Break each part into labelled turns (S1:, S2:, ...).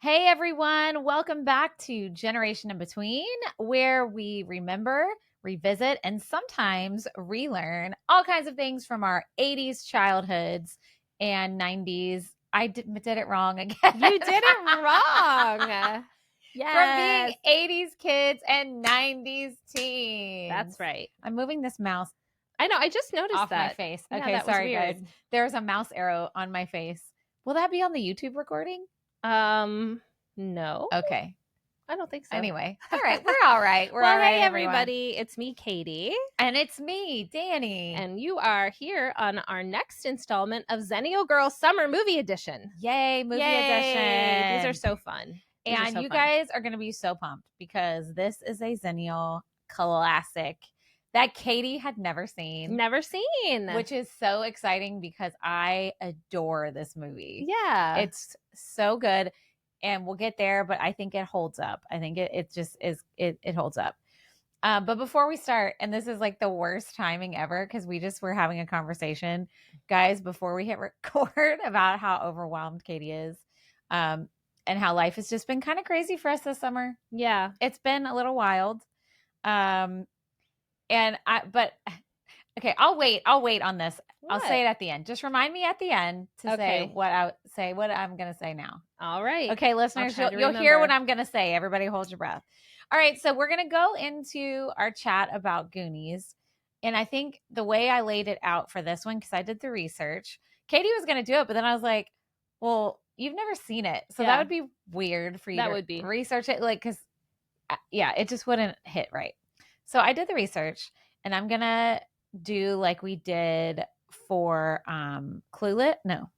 S1: Hey everyone, welcome back to Generation in Between, where we remember, revisit, and sometimes relearn all kinds of things from our 80s childhoods and 90s. I did it wrong again.
S2: You did it wrong.
S1: Yes. From being 80s kids and 90s teens.
S2: That's right.
S1: I'm moving this mouse.
S2: I know. I just noticed
S1: off
S2: that.
S1: my face.
S2: Yeah,
S1: okay, sorry guys. There's a mouse arrow on my face. Will that be on the YouTube recording?
S2: No.
S1: Okay.
S2: I don't think so.
S1: Anyway, all right, we're all right. We're all right,
S2: hey
S1: everyone.
S2: everybody. It's me, Katie.
S1: And it's me, Danny.
S2: And you are here on our next installment of Xennial Girl Summer Movie Edition.
S1: Yay, movie edition.
S2: These are so fun.
S1: And you guys are going to be so pumped because this is a Xennial classic that Katie had never seen.
S2: Never seen.
S1: Which is so exciting because I adore this movie.
S2: Yeah.
S1: It's so good. And we'll get there, but I think it holds up. I think it just is, it holds up. But before we start, and this is like the worst timing ever because we just were having a conversation, guys, before we hit record about how overwhelmed Katie is and how life has just been kind of crazy for us this summer.
S2: Yeah.
S1: It's been a little wild. But okay, I'll wait on this.
S2: What?
S1: I'll say it at the end. Just remind me at the end to say what I'm going to say now.
S2: All right.
S1: Okay, listeners, you'll hear what I'm going to say. Everybody hold your breath. All right, so we're going to go into our chat about Goonies. And I think the way I laid it out for this one, because I did the research, Katie was going to do it, but then I was like, well, you've never seen it. So that would be weird for you to research it. Like, because, it just wouldn't hit right. So I did the research, and I'm going to do like we did for Clueless. No.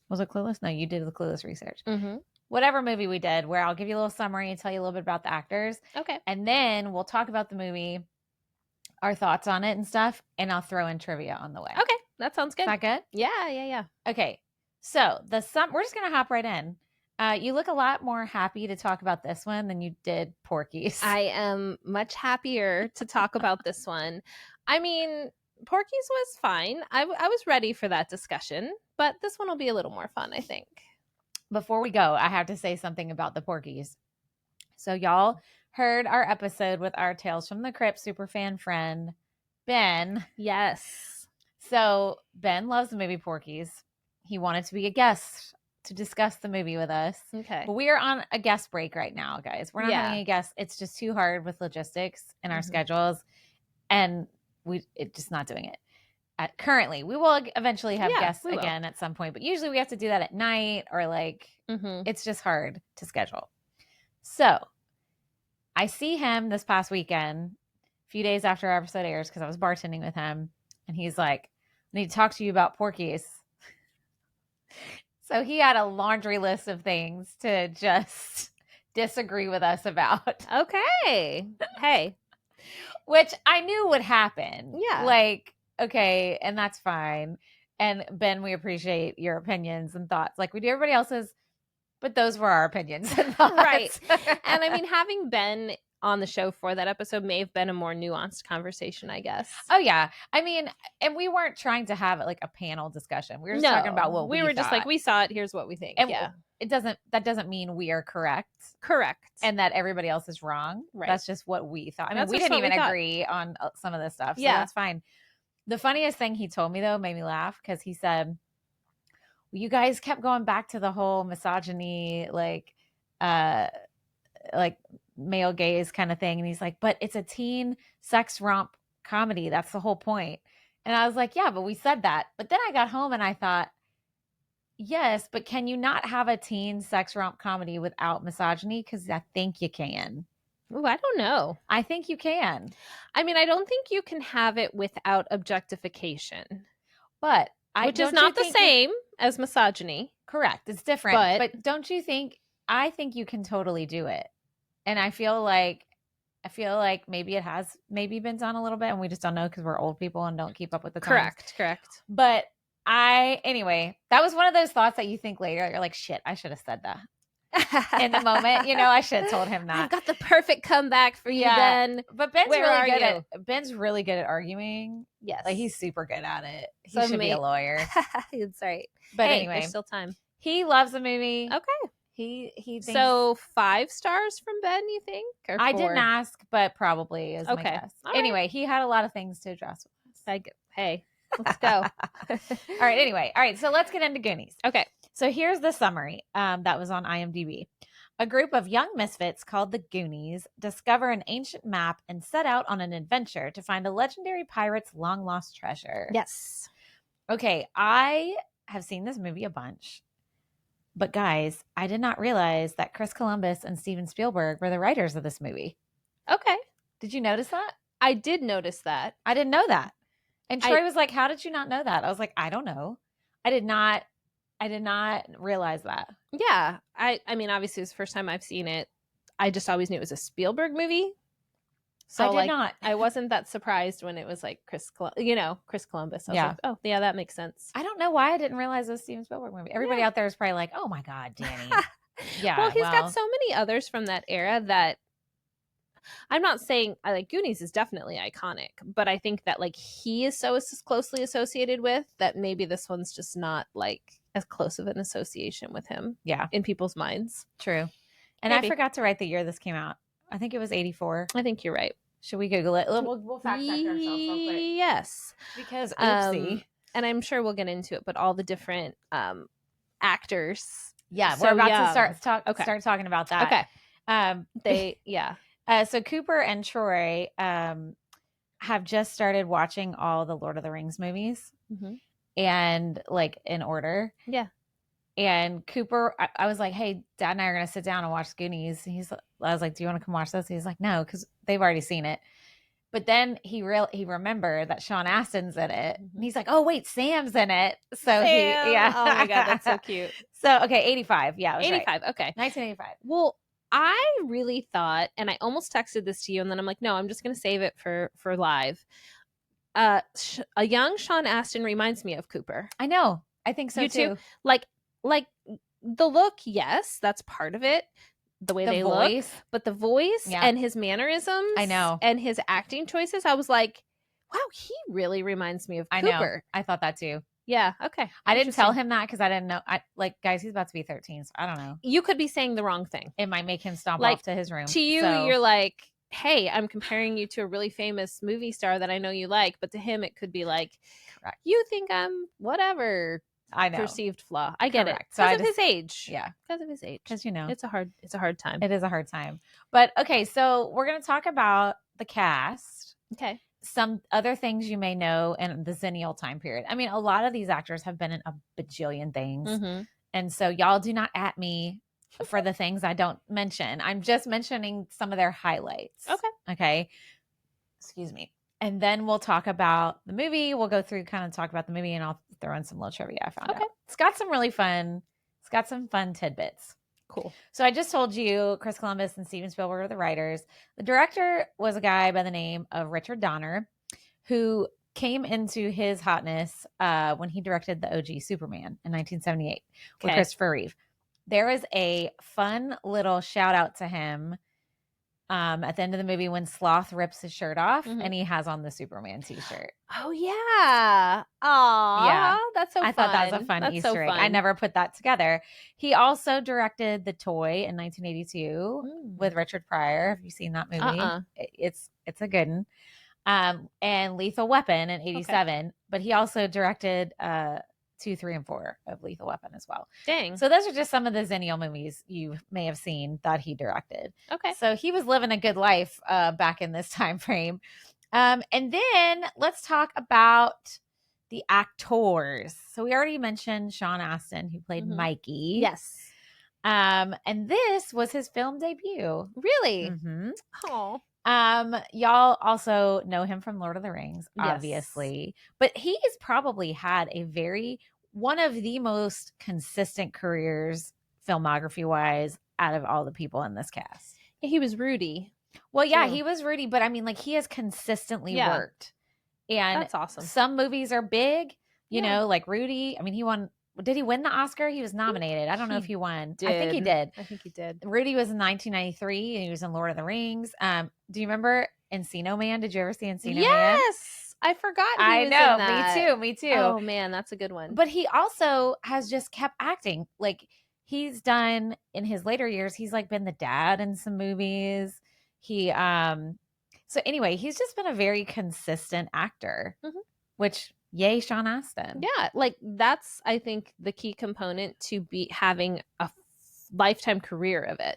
S1: Was it Clueless? No, you did the Clueless research.
S2: Mm-hmm.
S1: Whatever movie we did, where I'll give you a little summary and tell you a little bit about the actors.
S2: Okay.
S1: And then we'll talk about the movie, our thoughts on it and stuff, and I'll throw in trivia on the way.
S2: Okay. That sounds good.
S1: Is that good?
S2: Yeah.
S1: Okay. So we're just going to hop right in. You look a lot more happy to talk about this one than you did Porky's.
S2: I am much happier to talk about this one. I mean, Porky's was fine. I was ready for that discussion, but this one will be a little more fun, I think.
S1: Before we go, I have to say something about the Porky's. So y'all heard our episode with our Tales from the Crypt superfan friend, Ben.
S2: Yes.
S1: So Ben loves the movie Porky's. He wanted to be a guest to discuss the movie with us.
S2: Okay.
S1: But we are on a guest break right now, guys. We're not having a guest. It's just too hard with logistics and our schedules. And it's just not doing it. Currently, we will eventually have guests again at some point, but usually we have to do that at night or it's just hard to schedule. So I see him this past weekend, a few days after our episode airs, because I was bartending with him, and he's like, I need to talk to you about Porky's. So he had a laundry list of things to just disagree with us about.
S2: Okay. Hey.
S1: Which I knew would happen.
S2: Yeah.
S1: Okay, and that's fine. And Ben, we appreciate your opinions and thoughts like we do everybody else's, but those were our opinions and thoughts.
S2: Right. And I mean, having Ben on the show for that episode may have been a more nuanced conversation, I guess.
S1: Oh, yeah. I mean, and we weren't trying to have a panel discussion. We were just talking about what we were
S2: just like, we saw it, here's what we think.
S1: And that doesn't mean we are correct. And that everybody else is wrong. Right. That's just what we thought. I mean, we didn't even agree on some of this stuff. So that's fine. The funniest thing he told me, though, made me laugh because he said, well, you guys kept going back to the whole misogyny, male gaze kind of thing. And he's like, but it's a teen sex romp comedy. That's the whole point. And I was like, yeah, but we said that. But then I got home and I thought, yes, but can you not have a teen sex romp comedy without misogyny? Because I think you can.
S2: Oh, I don't know.
S1: I think you can.
S2: I mean, I don't think you can have it without objectification.
S1: But
S2: which is not the same as misogyny.
S1: Correct. It's different. But don't you think, I think you can totally do it. And I feel like maybe it has been done a little bit and we just don't know because we're old people and don't keep up with the times.
S2: Correct.
S1: But anyway, that was one of those thoughts that you think later, you're like, shit, I should have said that. In the moment, I should have told him that.
S2: I've got the perfect comeback for you, Ben.
S1: But Ben's really good at arguing. Yes, he's super good at it. He should be a lawyer.
S2: That's right.
S1: But anyway,
S2: there's still time.
S1: He loves the movie.
S2: Okay.
S1: He thinks...
S2: So 5 stars from Ben, you think? Or 4?
S1: I didn't ask, but probably is my guess.
S2: All
S1: anyway,
S2: right.
S1: He had a lot of things to address with us.
S2: Hey, let's go.
S1: All right. Anyway. All right. So let's get into Goonies.
S2: Okay.
S1: So here's the summary that was on IMDb. A group of young misfits called the Goonies discover an ancient map and set out on an adventure to find a legendary pirate's long-lost treasure.
S2: Yes.
S1: Okay, I have seen this movie a bunch. But guys, I did not realize that Chris Columbus and Steven Spielberg were the writers of this movie.
S2: Okay.
S1: Did you notice that?
S2: I did notice that.
S1: I didn't know that. And Troy was like, how did you not know that? I was like, I don't know. I did not realize that.
S2: Yeah. I mean, obviously, it was the first time I've seen it. I just always knew it was a Spielberg movie. So
S1: I did not.
S2: I wasn't that surprised when it was like Chris Columbus. I was like, oh, yeah, that makes sense.
S1: I don't know why I didn't realize it was a Steven Spielberg movie. Everybody out there is probably like, oh my God, Danny. Yeah.
S2: Well, he's got so many others from that era that I'm not saying Goonies is definitely iconic, but I think that like he is so closely associated with that maybe this one's just not like as close of an association with him.
S1: Yeah.
S2: In people's minds.
S1: True. And maybe. I forgot to write the year this came out. I think it was 84.
S2: I think you're right.
S1: Should we Google it? We'll fact check ourselves real quick.
S2: Yes.
S1: Because oopsie.
S2: And I'm sure we'll get into it, but all the different actors.
S1: Yeah, we're about to start talking about that.
S2: Okay.
S1: So Cooper and Troy have just started watching all the Lord of the Rings movies.
S2: Mm-hmm.
S1: And like in order.
S2: Yeah.
S1: And Cooper, I was like, hey, Dad and I are going to sit down and watch Goonies. I was like, do you want to come watch this? He's like, no, because they've already seen it. But then he remembered that Sean Astin's in it. Mm-hmm. And he's like, oh, wait, Sam's in it. So
S2: Sam. Oh my God, that's so cute.
S1: So, okay, 85. Yeah,
S2: 85.
S1: Right.
S2: Okay.
S1: 1985.
S2: Well, I really thought, and I almost texted this to you, and then I'm like, no, I'm just going to save it for live. A young Sean Astin reminds me of Cooper.
S1: I know. I think so too.
S2: Like the look, yes, that's part of it. The way they look, but the voice and his mannerisms,
S1: I know,
S2: and his acting choices, I was like, wow, he really reminds me of Cooper.
S1: I know. I thought that too.
S2: Yeah. Okay.
S1: I didn't tell him that because I didn't know. Guys, he's about to be 13, so I don't know.
S2: You could be saying the wrong thing.
S1: It might make him stomp off to his room.
S2: To you, you're like, hey, I'm comparing you to a really famous movie star that I know you like, but to him, it could be like, correct. You think I'm whatever.
S1: I know.
S2: Perceived flaw. I get
S1: correct.
S2: it. Because of his age.
S1: Yeah.
S2: Because of his age.
S1: Because
S2: it's a hard time.
S1: It is a hard time. But okay, so we're gonna talk about the cast.
S2: Okay.
S1: Some other things you may know in the Xennial time period. I mean, a lot of these actors have been in a bajillion things.
S2: Mm-hmm.
S1: And so y'all do not at me for the things I don't mention. I'm just mentioning some of their highlights. Okay. Excuse me. And then we'll talk about the movie. We'll go through kind of talk about the movie, and I'll throw in some little trivia I found out. It's got some fun tidbits.
S2: Cool.
S1: So I just told you Chris Columbus and Steven Spielberg are the writers. The director was a guy by the name of Richard Donner, who came into his hotness when he directed the OG Superman in 1978 with Christopher Reeve. There was a fun little shout out to him at the end of the movie when Sloth rips his shirt off and he has on the Superman t-shirt.
S2: Oh yeah. Aw.
S1: Yeah.
S2: That's so fun.
S1: I thought that was a fun Easter egg. I never put that together. He also directed The Toy in 1982 with Richard Pryor. Have you seen that movie? It's a good one. And Lethal Weapon in 87. But he also directed 2, 3, and 4 of Lethal Weapon as well.
S2: Dang.
S1: So those are just some of the Xennial movies you may have seen that he directed.
S2: Okay.
S1: So he was living a good life back in this time frame. And then let's talk about the actors. So we already mentioned Sean Astin, who played Mikey.
S2: Yes.
S1: And this was his film debut.
S2: Really?
S1: Mm-hmm.
S2: Oh.
S1: Y'all also know him from Lord of the Rings, obviously. Yes. But he has probably had one of the most consistent careers filmography-wise out of all the people in this cast.
S2: Yeah, he was Rudy.
S1: Well, yeah, he was Rudy, but I mean, like, he has consistently worked. And
S2: that's awesome.
S1: Some movies are big, you know, like Rudy. I mean, did he win the Oscar? He was nominated. I don't know if he won. I think he did. Rudy was in 1993 and he was in Lord of the Rings. Do you remember Encino Man? Did you ever see Encino Man?
S2: Yes. I forgot he was in that.
S1: Me too.
S2: Oh man, that's a good one.
S1: But he also has just kept acting. Like, he's done in his later years, he's like been the dad in some movies. So anyway, he's just been a very consistent actor, which yay, Sean Astin.
S2: Yeah, like that's, I think, the key component to be having a lifetime career of it.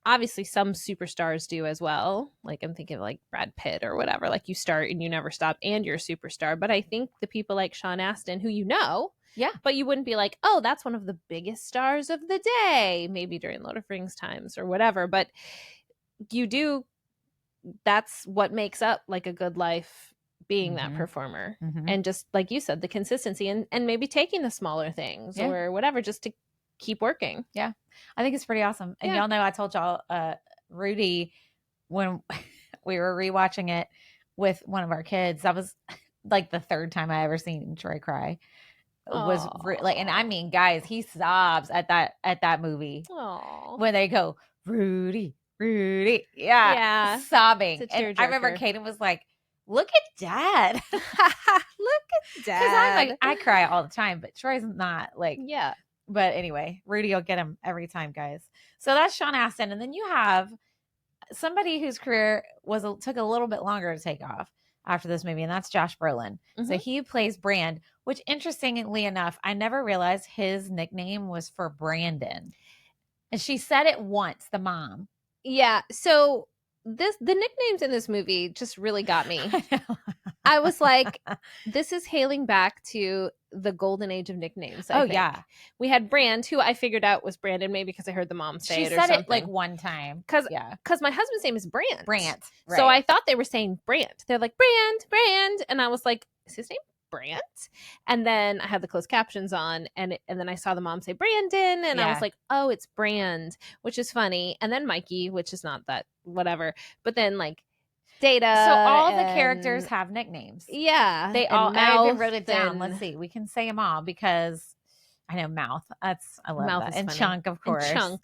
S2: Obviously some superstars do as well. Like I'm thinking of like Brad Pitt or whatever, like you start and you never stop and you're a superstar. But I think the people like Sean Astin, who but you wouldn't be like, oh, that's one of the biggest stars of the day, maybe during Lord of the Rings times or whatever, but you do, that's what makes up like a good life, being that performer. And just like you said, the consistency and maybe taking the smaller things or whatever just to keep working.
S1: Yeah, I think it's pretty awesome. And y'all know I told y'all Rudy, when we were rewatching it with one of our kids, that was like the third time I ever seen Troy cry. Was like, and I mean, guys, he sobs at that movie.
S2: Aww.
S1: When they go, Rudy, sobbing. And I remember Kaden was like, look at Dad.
S2: Look at Dad.
S1: Because I'm like, I cry all the time, but Troy's not like, But anyway, Rudy will get him every time, guys. So that's Sean Astin. And then you have somebody whose career took a little bit longer to take off after this movie, and that's Josh Brolin. So he plays Brand, which interestingly enough, I never realized his nickname was for Brandon. And she said it once, the mom.
S2: Yeah. So the nicknames in this movie just really got me. I was like, this is hailing back to the golden age of nicknames. I think. We had Brand, who I figured out was Brandon, maybe because I heard the mom say it or something. She said it
S1: like one time.
S2: Because my husband's name is Brant.
S1: Right.
S2: So I thought they were saying Brant. They're like, Brand. And I was like, is his name Brant? And then I had the closed captions on, and then I saw the mom say Brandon, and I was like, oh, it's Brand, which is funny. And then Mikey, which is not that whatever. But then like Data.
S1: So all the characters have nicknames.
S2: Yeah.
S1: They all, I even wrote it down. Let's see. We can say them all because I know Mouth. I love
S2: Mouth
S1: that.
S2: Is
S1: and
S2: funny.
S1: Chunk, of course.
S2: And Chunk.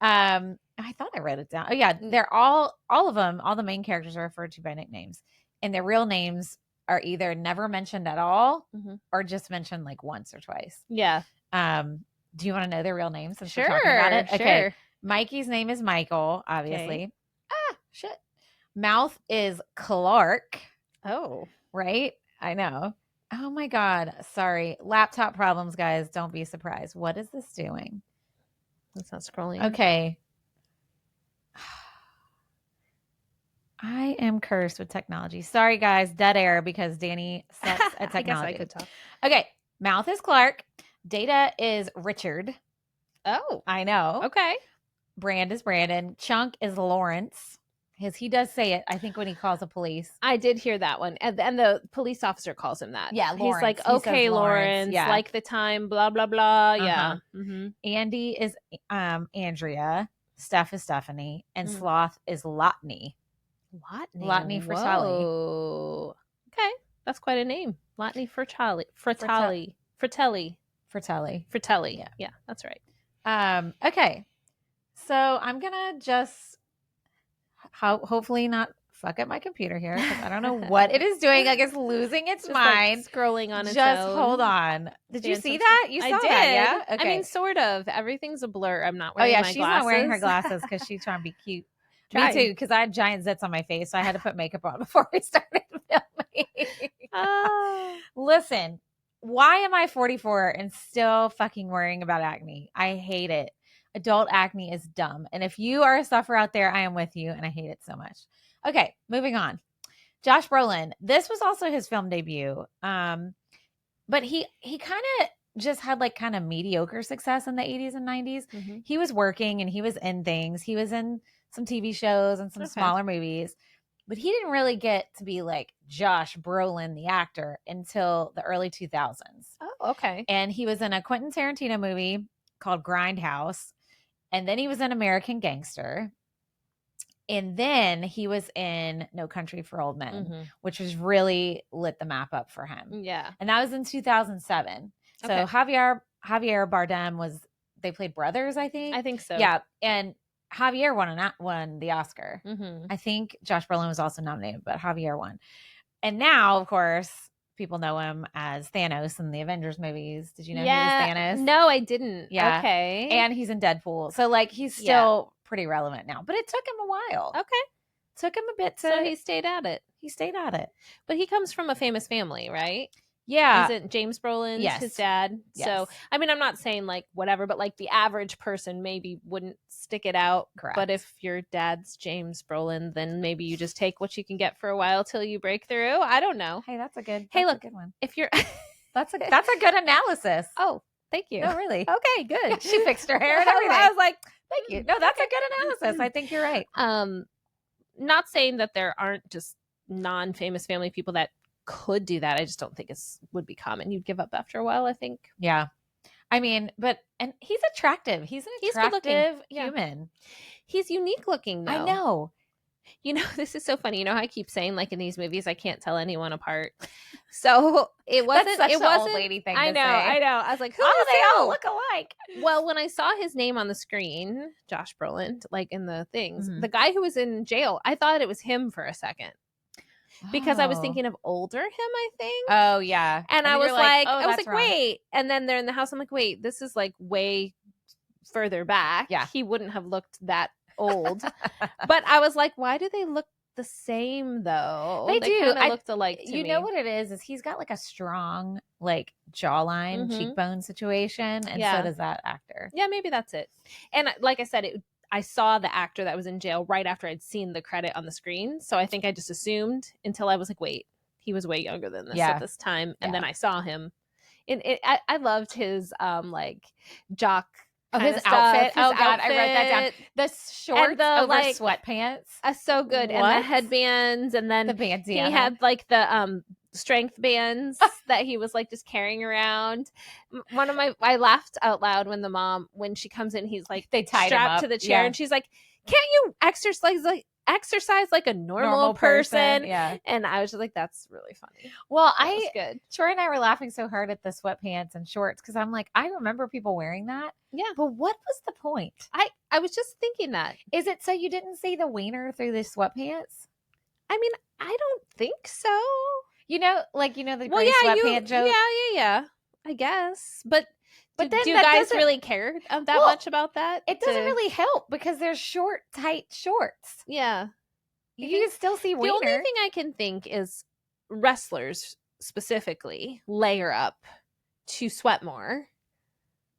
S1: I thought I wrote it down. Oh yeah. They're all of them, all the main characters are referred to by nicknames. And their real names are either never mentioned at all or just mentioned like once or twice.
S2: Yeah.
S1: Do you want to know their real names since
S2: sure,
S1: we're talking about it? Okay.
S2: Sure.
S1: Mikey's name is Michael, obviously. Okay. Shit. Mouth is Clark.
S2: Oh.
S1: Right? I know. Oh my God. Sorry. Laptop problems, guys. Don't be surprised. What is this doing?
S2: It's not scrolling.
S1: Okay. I am cursed with technology. Sorry, guys. Dead air because Danny sucks at technology.
S2: I guess I could talk.
S1: Okay. Mouth is Clark. Data is Richard.
S2: Oh.
S1: I know.
S2: Okay.
S1: Brand is Brandon. Chunk is Lawrence. He does say it, I think, when he calls the police.
S2: I did hear that one. And the police officer calls him that.
S1: Yeah, Lawrence.
S2: He's like, okay, Lawrence, like the time, blah, blah, blah. Yeah.
S1: Andy is Andrea. Steph is Stephanie. And Sloth is Lotney. Lotney Fratelli.
S2: Okay. That's quite a name. Lotney Fratelli. Yeah, that's right.
S1: Okay. So I'm going to just hopefully not fuck up my computer here because I don't know what it is doing. Like it's losing its
S2: just
S1: mind.
S2: Like scrolling on its
S1: just
S2: own.
S1: hold on. Did you see that? You saw that, yeah? Okay.
S2: I mean, sort of. Everything's a blur. I'm not wearing my glasses.
S1: She's not wearing her glasses because she's trying to be cute. Me too, because I had giant zits on my face, so I had to put makeup on before we started filming. Listen, why am I 44 and still fucking worrying about acne? I hate it. Adult acne is dumb. And if you are a sufferer out there, I am with you, and I hate it so much. Okay, moving on. Josh Brolin. This was also his film debut. But he kind of just had like kind of mediocre success in the 80s and 90s. He was working and he was in things. He was in some TV shows and some smaller movies. But he didn't really get to be like Josh Brolin, the actor, until the early 2000s.
S2: Oh, okay.
S1: And he was in a Quentin Tarantino movie called Grindhouse. And then he was in American Gangster. And then he was in No Country for Old Men, which was really lit the map up for him.
S2: Yeah.
S1: And that was in 2007. So Javier Bardem they played brothers, I think.
S2: I think so.
S1: Yeah. And Javier won the Oscar. I think Josh Brolin was also nominated, but Javier won. And now, of course, people know him as Thanos in the Avengers movies. Did you know he was Thanos?
S2: No, I didn't.
S1: Yeah.
S2: Okay.
S1: And he's in Deadpool. So like he's still pretty relevant now. But it took him a while.
S2: Okay.
S1: Took him a bit to
S2: So he stayed at it.
S1: But
S2: he comes from a famous family, right?
S1: Yeah.
S2: Isn't James Brolin his dad?
S1: Yes.
S2: So, I mean, I'm not saying like whatever, but like the average person maybe wouldn't stick it out.
S1: Correct.
S2: But if your dad's James Brolin, then maybe you just take what you can get for a while till you break through. I don't know.
S1: Hey, that's a good one.
S2: If you're
S1: that's a good analysis.
S2: Oh, thank you.
S1: Oh, really?
S2: Okay, good.
S1: Yeah, she fixed her hair and everything.
S2: I was like,
S1: thank you. No, that's a good analysis. I think you're right.
S2: Not saying that there aren't just non-famous family people that could do that. I just don't think it would be common. You'd give up after a while, I think.
S1: Yeah. I mean, and he's attractive. He's an attractive human.
S2: He's unique looking, though.
S1: I know.
S2: You know, this is so funny. You know how I keep saying, like, in these movies, I can't tell anyone apart. So it wasn't.
S1: That's such an old lady thing.
S2: I know. I was like, who
S1: do
S2: they
S1: all look alike?
S2: Well, when I saw his name on the screen, Josh Brolin, like in the things, the guy who was in jail, I thought it was him for a second. Because I was thinking of older him, I think.
S1: Oh, yeah.
S2: And I was like, wait. And then they're in the house. I'm like, wait, this is like way further back.
S1: Yeah.
S2: He wouldn't have looked that old. But I was like, why do they look the same, though?
S1: They do.
S2: They looked alike to me.
S1: You know what it is he's got like a strong like jawline, cheekbone situation. And so does that actor.
S2: Yeah, maybe that's it. And like I said, I saw the actor that was in jail right after I'd seen the credit on the screen. So I think I just assumed until I was like, wait, he was way younger than this at this time. And then I saw him. I loved his like jock
S1: his
S2: stuff.
S1: outfit. I wrote that down. The shorts
S2: and the,
S1: over
S2: like,
S1: sweatpants.
S2: So good.
S1: What?
S2: And the headbands. And then
S1: the bands,
S2: he had like the strength bands that he was like just carrying around. I laughed out loud when she comes in, he's like
S1: they tied
S2: strapped
S1: him up
S2: to the chair and she's like, can't you exercise like a normal person?
S1: Yeah.
S2: And I was just like, that's really funny.
S1: Well,
S2: that was good.
S1: Troy and I were laughing so hard at the sweatpants and shorts because I'm like, I remember people wearing that.
S2: Yeah.
S1: But what was the point?
S2: I was just thinking that.
S1: Is it so you didn't see the wiener through the sweatpants?
S2: I mean, I don't think so.
S1: The gray sweatpant joke?
S2: Yeah. I guess. But
S1: then
S2: do guys really care that much about that?
S1: It doesn't really help because they're short, tight shorts.
S2: Yeah.
S1: You can still see wiener.
S2: The only thing I can think is wrestlers specifically layer up to sweat more.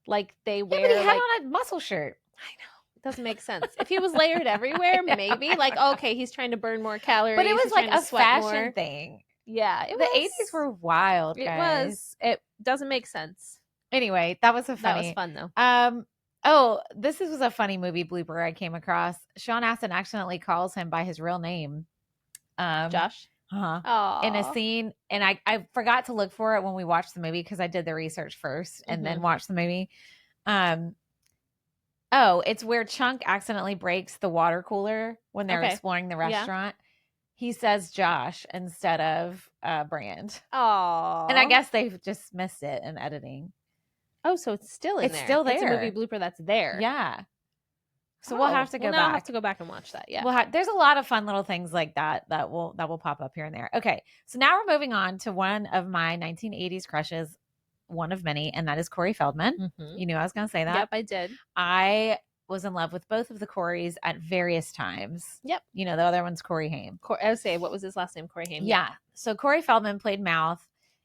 S2: Like they wear.
S1: But he had on a muscle shirt.
S2: I know. It doesn't make sense. If he was layered everywhere, maybe. Like, okay, he's trying to burn more calories.
S1: But it was like a fashion thing.
S2: Yeah.
S1: The 80s were wild, guys.
S2: It was. It doesn't make sense.
S1: Anyway, that was
S2: That was fun, though.
S1: This was a funny movie blooper I came across. Sean Astin accidentally calls him by his real name.
S2: Josh?
S1: Uh-huh. In a scene. And I forgot to look for it when we watched the movie because I did the research first and then watched the movie. It's where Chunk accidentally breaks the water cooler when they're exploring the restaurant. Yeah. He says Josh instead of Brand.
S2: Oh.
S1: And I guess they've just missed it in editing.
S2: Oh, so it's still in there.
S1: It's still there.
S2: It's a movie blooper that's there.
S1: Yeah. So we'll have to go back.
S2: I'll have to go back and watch that. Yeah.
S1: There's a lot of fun little things like that will pop up here and there. Okay. So now we're moving on to one of my 1980s crushes, one of many, and that is Corey Feldman. Mm-hmm. You knew I was going to say that.
S2: Yep, I did.
S1: I was in love with both of the Coreys at various times.
S2: Yep.
S1: The other one's Corey Haim.
S2: I would say, what was his last name? Corey Haim.
S1: Yeah. So Corey Feldman played Mouth,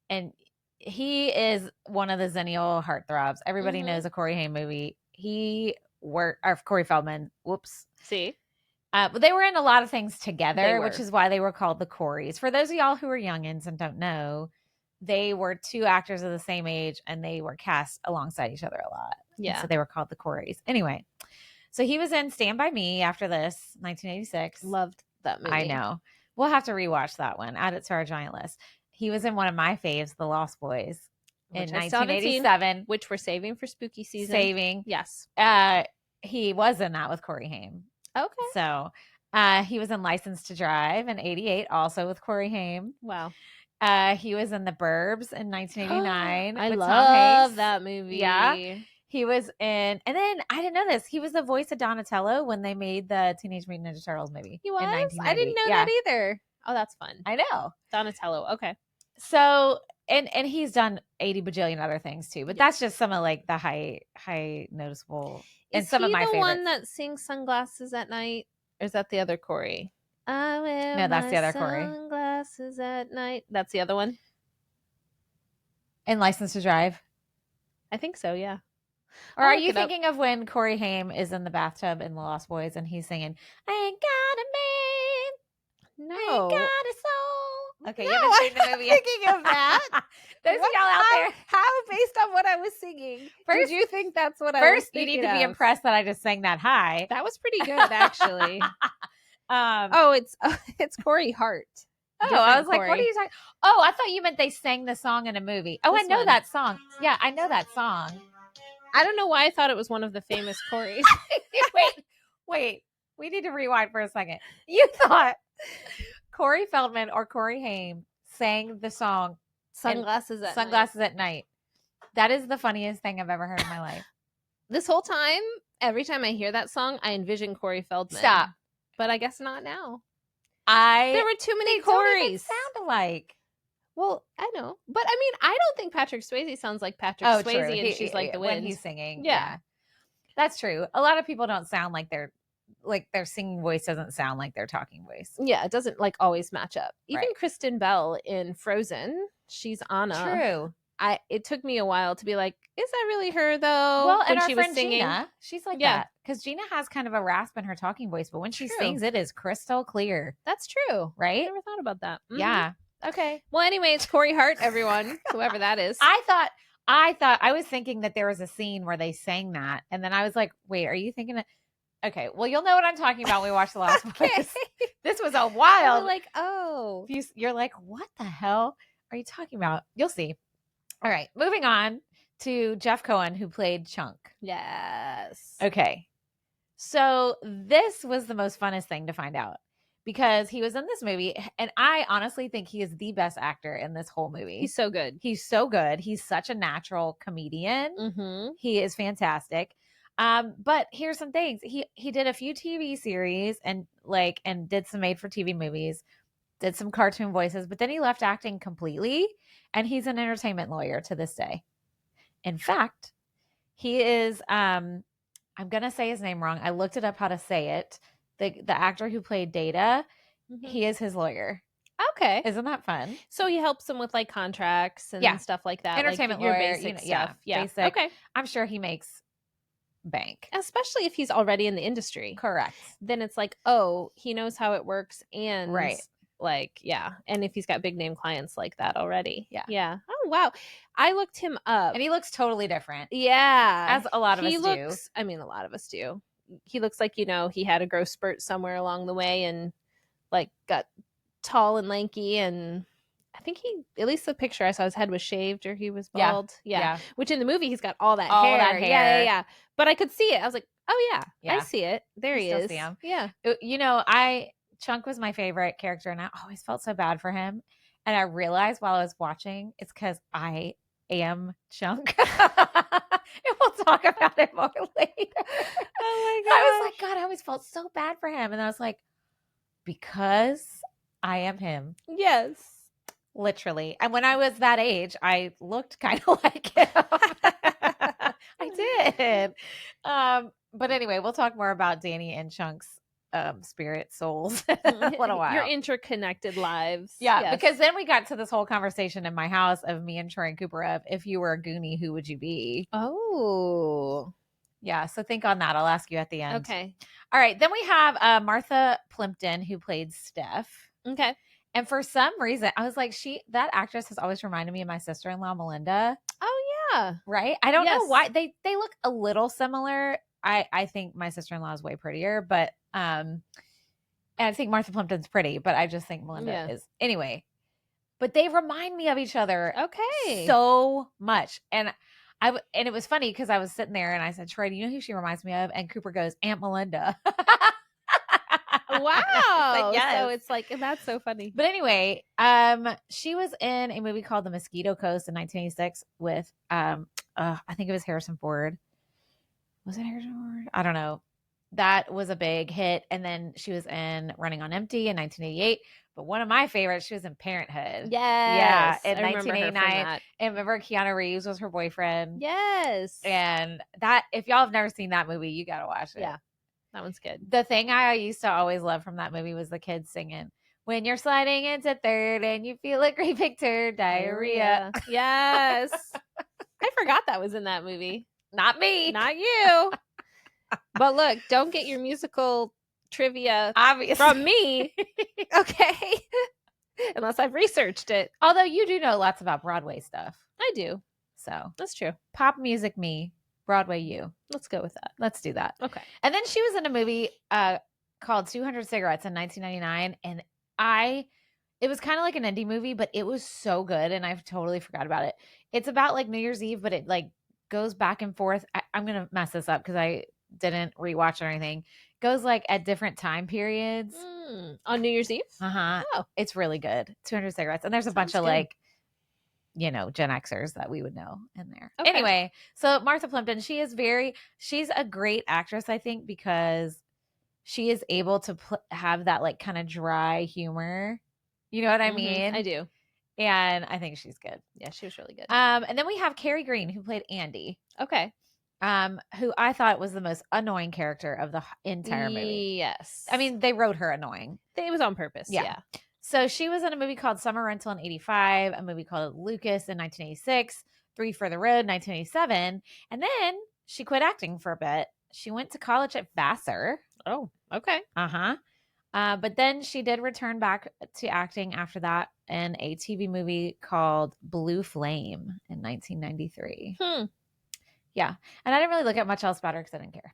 S1: and he is one of the Xennial heartthrobs. Everybody knows a Corey Haim movie. Corey Feldman. Whoops.
S2: See?
S1: But they were in a lot of things together, which is why they were called the Coreys. For those of y'all who are youngins and don't know, they were two actors of the same age, and they were cast alongside each other a lot.
S2: Yeah.
S1: And so they were called the Coreys. Anyway, so he was in Stand By Me after this, 1986.
S2: Loved that movie.
S1: I know. We'll have to rewatch that one. Add it to our giant list. He was in one of my faves, The Lost Boys, in 1987.
S2: Which we're saving for spooky season. Yes.
S1: He was in that with Corey Haim.
S2: Okay.
S1: So he was in License to Drive in 88, also with Corey Haim.
S2: Wow.
S1: He was in The Burbs in 1989.
S2: I
S1: with
S2: love
S1: Tom Hanks.
S2: that movie.
S1: Yeah. He was in, and then I didn't know this. He was the voice of Donatello when they made the Teenage Mutant Ninja Turtles movie.
S2: He was?
S1: In 1990.
S2: I didn't know that either. Oh, that's fun.
S1: I know.
S2: Donatello. Okay.
S1: So and he's done 80 bajillion other things too, but that's just some of like the high noticeable and
S2: Is
S1: some
S2: he
S1: of my
S2: the
S1: favorites.
S2: one that sings Sunglasses at Night? Or is that the other Corey? I wear
S1: No, that's the other Corey.
S2: sunglasses at night. That's the other one?
S1: And License to Drive?
S2: I think so, yeah.
S1: Or are you thinking of when Corey Haim is in the bathtub in The Lost Boys and he's singing, I ain't got a man,
S2: No.
S1: I ain't got a soul. Okay,
S2: No,
S1: you haven't seen the movie yet.
S2: thinking of that.
S1: Those of y'all out there.
S2: How based on what I was singing? Did you think that's what I was
S1: First, you
S2: thinking
S1: need to be
S2: of?
S1: impressed that I just sang that high.
S2: That was pretty good, actually. It's Corey Hart.
S1: I was like, what are you talking? Oh, I thought you meant they sang the song in a movie. Oh, I know that song. Yeah, I know that song.
S2: I don't know why I thought it was one of the famous Corys.
S1: Wait. We need to rewind for a second. You thought Corey Feldman or Corey Haim sang the song
S2: Sunglasses
S1: at Night. That is the funniest thing I've ever heard in my life.
S2: This whole time, every time I hear that song, I envision Corey Feldman.
S1: Stop.
S2: But I guess not now.
S1: There
S2: were too many
S1: Corys.
S2: Corys.
S1: Don't even sound alike.
S2: Well, I know. But I mean, I don't think Patrick Swayze sounds like Patrick Swayze
S1: true.
S2: and She's Like the Wind.
S1: When he's singing.
S2: Yeah.
S1: That's true. A lot of people don't sound like their singing voice doesn't sound like their talking voice.
S2: Yeah, it doesn't like always match up. Even
S1: Right.
S2: Kristen Bell in Frozen, she's Anna.
S1: True.
S2: It took me a while to be like, is that really her though?
S1: Well,
S2: when
S1: and our
S2: she
S1: friend
S2: was singing,
S1: Gina, she's like that because Gina has kind of a rasp in her talking voice, but when she sings, it is crystal clear.
S2: That's true,
S1: right?
S2: I never thought about that. Mm-hmm.
S1: Yeah. Okay.
S2: Well, anyway, it's Corey Hart, everyone, whoever that is.
S1: I thought I was thinking that there was a scene where they sang that, and then I was like, wait, are you thinking that? Okay, well, you'll know what I'm talking about when we watch The Lost Boys. This was a wild.
S2: Like, oh,
S1: you're like, what the hell are you talking about? You'll see. All right, moving on to Jeff Cohen, who played Chunk.
S2: Yes.
S1: Okay, so this was the most funnest thing to find out because he was in this movie, and I honestly think he is the best actor in this whole movie.
S2: He's so good.
S1: He's so good. He's such a natural comedian.
S2: Mm-hmm.
S1: He is fantastic. But here's some things. He did a few TV series and did some made for TV movies, did some cartoon voices, but then he left acting completely, and he's an entertainment lawyer to this day. In fact, he is I'm gonna say his name wrong. I looked it up how to say it. The actor who played Data, he is his lawyer.
S2: Okay.
S1: Isn't that fun?
S2: So he helps him with like contracts and stuff like that.
S1: Entertainment
S2: like,
S1: lawyer,
S2: basic stuff. Yeah.
S1: Basic.
S2: Okay.
S1: I'm sure he makes bank.
S2: Especially if he's already in the industry.
S1: Correct.
S2: Then it's like, oh, he knows how it works and
S1: right.
S2: Like, yeah. And if he's got big name clients like that already.
S1: Yeah.
S2: Yeah. Oh, wow. I looked him up.
S1: And he looks totally different.
S2: Yeah.
S1: As a lot of us do.
S2: I mean, a lot of us do. He looks like, he had a growth spurt somewhere along the way and like got tall and lanky, and I think at least the picture I saw, his head was shaved or he was bald. Yeah. Which in the movie he's got all that hair. Yeah. But I could see it. I was like, oh yeah. I see it. There he is.
S1: See him.
S2: Yeah.
S1: Chunk was my favorite character, and I always felt so bad for him. And I realized while I was watching, it's because I am Chunk. And we'll talk about it more later.
S2: Oh my God.
S1: I was like, God, I always felt so bad for him. And I was like, because I am him.
S2: Yes.
S1: Literally. And when I was that age, I looked kind of like him. I did. But anyway, we'll talk more about Danny and Chunk's spirit souls in a little while.
S2: Your interconnected lives.
S1: Yeah,
S2: yes.
S1: Because then we got to this whole conversation in my house of me and Troy and Cooper of, if you were a Goonie, who would you be?
S2: Oh.
S1: Yeah, so think on that. I'll ask you at the end.
S2: Okay.
S1: All right. Then we have Martha Plimpton, who played Steph.
S2: Okay.
S1: And for some reason, I was like, that actress has always reminded me of my sister-in-law, Melinda.
S2: Oh, yeah.
S1: Right? I don't know why. They look a little similar. I think my sister-in-law is way prettier, but and I think Martha Plimpton's pretty, but I just think Melinda is. Anyway, but they remind me of each other so much. And it was funny because I was sitting there and I said, Troy, do you know who she reminds me of? And Cooper goes, Aunt Melinda.
S2: Wow. Yes. So it's like, that's so funny.
S1: But anyway, she was in a movie called The Mosquito Coast in 1986 with, I think it was Harrison Ford. Was it Harrison Ford? I don't know. that was a big hit. And then she was in Running on Empty in 1988. But one of my favorites, she was in Parenthood.
S2: Yes.
S1: In
S2: I remember her from
S1: 1989.
S2: that.
S1: And remember Keanu Reeves was her boyfriend.
S2: Yes.
S1: And that, if y'all have never seen that movie, you got to watch it.
S2: Yeah. That one's good.
S1: The thing I used to always love from that movie was the kids singing, "When you're sliding into third and you feel a great big turd, diarrhea."
S2: Yes. I forgot that was in that movie.
S1: Not me.
S2: Not you. But look, don't get your musical trivia
S1: Obviously.
S2: from me. Okay. Unless I've researched it.
S1: Although you do know lots about Broadway stuff.
S2: I do.
S1: So
S2: that's true. Pop
S1: music me, Broadway you.
S2: Let's go with that.
S1: Let's do that.
S2: Okay.
S1: And then she was in a movie called 200 Cigarettes in 1999. And it was kind of like an indie movie, but it was so good. And I've totally forgot about it. It's about like New Year's Eve, but it like goes back and forth. I'm going to mess this up because I didn't rewatch or anything. Goes like at different time periods.
S2: On New Year's Eve?
S1: Uh-huh. Oh. It's really good. 200 Cigarettes. And there's a bunch of like, you know, Gen Xers that we would know in there. Okay. Anyway, so Martha Plimpton, she's a great actress, I think, because she is able to have that like kind of dry humor. You know what I mean?
S2: I do.
S1: And I think she's good.
S2: Yeah, she was really good.
S1: And then we have Carrie Green, who played Andy.
S2: Okay.
S1: Who I thought was the most annoying character of the entire movie.
S2: Yes.
S1: I mean, they wrote her annoying.
S2: It was on purpose. Yeah.
S1: So she was in a movie called Summer Rental in 85, a movie called Lucas in 1986, Three for the Road, 1987. And then she quit acting for a bit. She went to college at Vassar.
S2: Oh, okay.
S1: But then she did return back to acting after that in a TV movie called Blue Flame in 1993. Yeah. And I didn't really look at much else about her because I didn't care.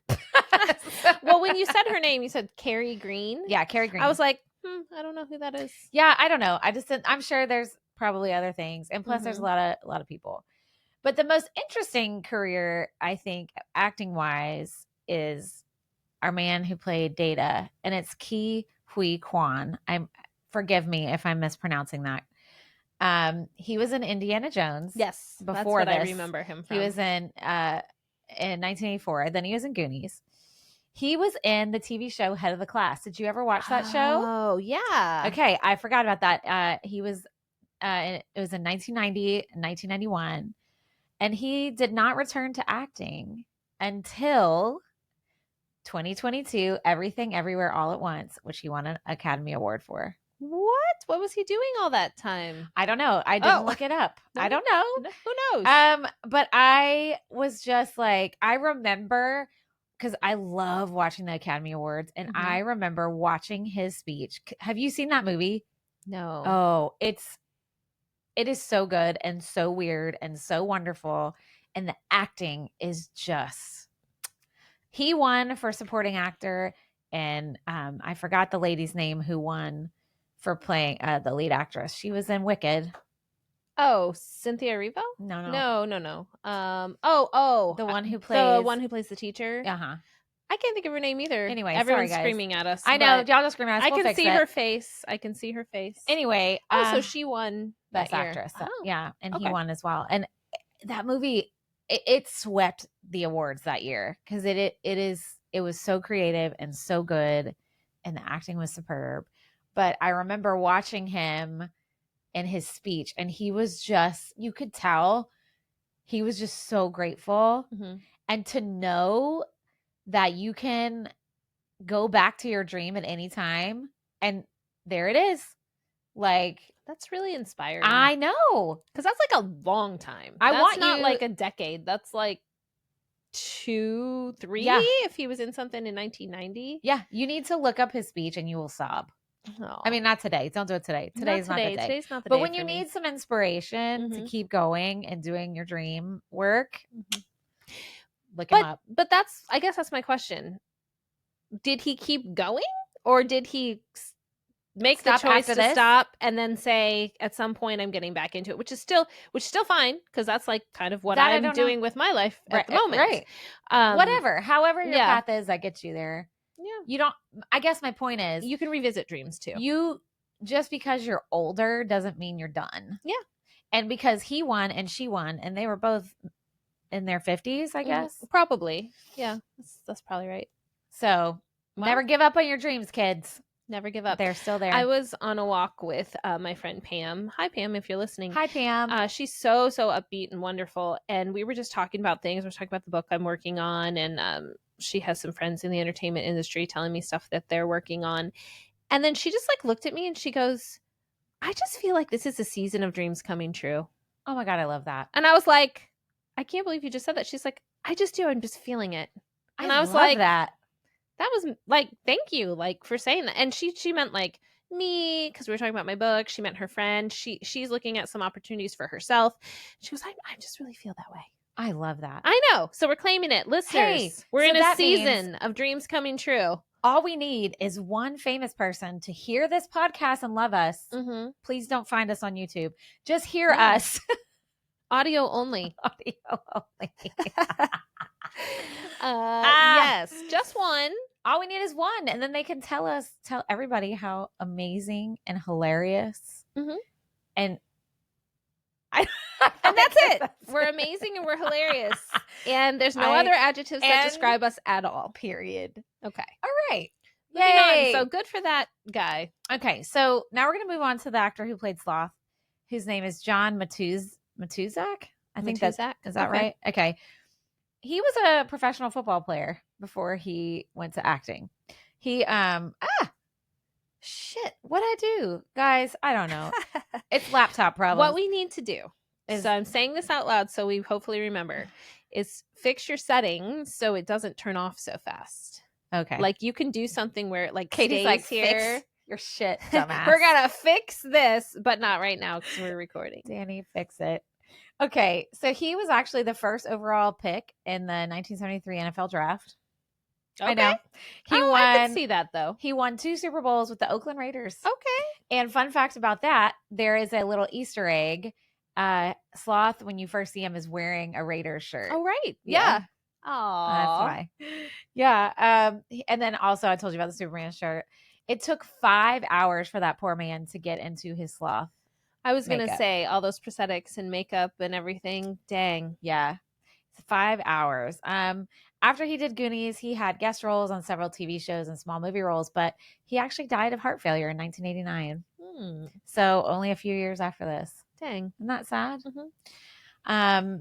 S2: Well, when you said her name, you said Carrie Green.
S1: Yeah, Carrie Green.
S2: I was like, I don't know who that is.
S1: Yeah, I don't know. I just didn't, I'm sure there's probably other things. And plus there's a lot of people. But the most interesting career, I think, acting wise, is our man who played Data, and it's Ke Huy Quan. Forgive me if I'm mispronouncing that. He was in Indiana Jones.
S2: Yes,
S1: before
S2: that's what
S1: this.
S2: I remember him from.
S1: He was in 1984. Then he was in Goonies. He was in the TV show Head of the Class. Did you ever watch that show?
S2: Oh, yeah.
S1: Okay, I forgot about that. He was. It was in 1990, 1991, and he did not return to acting until 2022, Everything Everywhere All at Once, which he won an Academy Award for.
S2: What was he doing all that time?
S1: I don't know. I didn't look it up. I don't know.
S2: Who knows?
S1: But I was just like, I remember, because I love watching the Academy Awards, and I remember watching his speech. Have you seen that movie?
S2: No.
S1: Oh, it is so good and so weird and so wonderful, and the acting is just. He won for supporting actor, and I forgot the lady's name who won for playing the lead actress. She was in Wicked.
S2: Oh, Cynthia Erivo?
S1: No.
S2: The one who plays the teacher. I can't think of her name either.
S1: Anyway,
S2: everyone's
S1: sorry,
S2: screaming at us.
S1: I know, y'all just screaming at us.
S2: I can see her face. I can see her face.
S1: Anyway,
S2: so she won
S1: Best
S2: that year.
S1: Actress. Yeah, and he won as well. And that movie, it swept the awards that year because it was so creative and so good, and the acting was superb. But I remember watching him in his speech, and he was just, you could tell he was just so grateful. And to know that you can go back to your dream at any time, and there it is. Like,
S2: that's really inspiring.
S1: I know,
S2: because that's like a long time. That's not like a decade. That's like 2-3 if he was in something in 1990.
S1: Yeah, you need to look up his speech and you will sob. I mean, not today. Don't do it today. Today's not the day.
S2: Today's not the
S1: day. But
S2: when
S1: you need some inspiration to keep going and doing your dream work, look him up.
S2: But I guess that's my question. Did he keep going, or did he make the choice to stop and then say at some point I'm getting back into it, which is still fine, because that's like kind of what I'm doing with my life at the moment.
S1: Right. Whatever. However your path is, that gets you there.
S2: Yeah.
S1: You don't, I guess my point is,
S2: you can revisit dreams too.
S1: You, just because you're older doesn't mean you're done.
S2: Yeah.
S1: And because he won and she won, and they were both in their 50s, I guess.
S2: Probably. Yeah. That's probably right.
S1: So never give up on your dreams, kids.
S2: Never give up.
S1: They're still there.
S2: I was on a walk with my friend Pam. Hi, Pam, if you're listening.
S1: Hi, Pam.
S2: She's so upbeat and wonderful. And we were just talking about things. We're talking about the book I'm working on. And she has some friends in the entertainment industry telling me stuff that they're working on. And then she just like looked at me and she goes, I just feel like this is a season of dreams coming true.
S1: Oh my God, I love that.
S2: And I was like, I can't believe you just said that. She's like, I just do. I'm just feeling it. And I was like,
S1: that
S2: was like, thank you, like, for saying that. And she meant like me, because we were talking about my book. She meant her friend. She's looking at some opportunities for herself. She goes, I just really feel that way.
S1: I love that.
S2: I know. So we're claiming it. Listeners, we're in a season of dreams coming true.
S1: All we need is one famous person to hear this podcast and love us.
S2: Mm-hmm.
S1: Please don't find us on YouTube. Just hear us.
S2: Audio only.
S1: Audio only.
S2: Yes, just one.
S1: All we need is one. And then they can tell everybody how amazing and hilarious.
S2: Mm-hmm.
S1: And
S2: that's it. We're amazing and we're hilarious. And there's no other adjectives that describe us at all.
S1: Period.
S2: Okay.
S1: All right.
S2: Yay. So good for that guy.
S1: Okay. So now we're going to move on to the actor who played Sloth, whose name is John Matuzak. I think is that right? Okay. He was a professional football player before he went to acting. He, shit, what'd I do? Guys, I don't know. It's laptop problems.
S2: What we need to do is, so I'm saying this out loud so we hopefully remember, is fix your settings so it doesn't turn off so fast.
S1: Okay.
S2: Like you can do something where it like
S1: Katie's
S2: stays
S1: like,
S2: here.
S1: Fix your shit, dumbass.
S2: We're going to fix this, but not right now because we're recording.
S1: Danny, fix it. Okay, so he was actually the first overall pick in the 1973 NFL draft.
S2: Okay.
S1: I know.
S2: I could see that, though.
S1: He won 2 Super Bowls with the Oakland Raiders.
S2: Okay.
S1: And fun fact about that, there is a little Easter egg. Sloth, when you first see him, is wearing a Raiders shirt.
S2: Oh, right.
S1: Yeah.
S2: Oh,
S1: that's why. Yeah. And then also I told you about the Superman shirt. It took 5 hours for that poor man to get into his sloth.
S2: I was going to say all those prosthetics and makeup and everything. Dang.
S1: Yeah. 5 hours. After he did Goonies, he had guest roles on several TV shows and small movie roles, but he actually died of heart failure in 1989. So only a few years after this.
S2: Dang.
S1: Isn't that sad?
S2: Mm-hmm.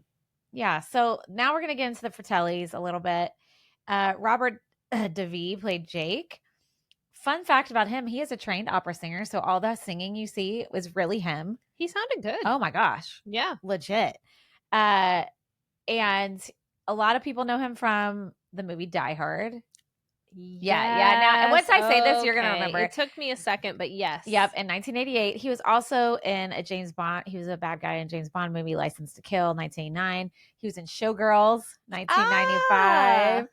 S1: Yeah. So now we're going to get into the Fratellis a little bit. Robert DeVee played Jake. Fun fact about him, he is a trained opera singer, so all that singing you see was really him.
S2: He sounded good.
S1: Oh my gosh.
S2: Yeah.
S1: Legit. And a lot of people know him from the movie Die Hard. Yeah. Now, and once I say this, you're going to remember.
S2: It took me a second, but yes.
S1: Yep. In 1988, he was also in a James Bond. He was a bad guy in James Bond movie, License to Kill, 1989. He was in Showgirls, 1995.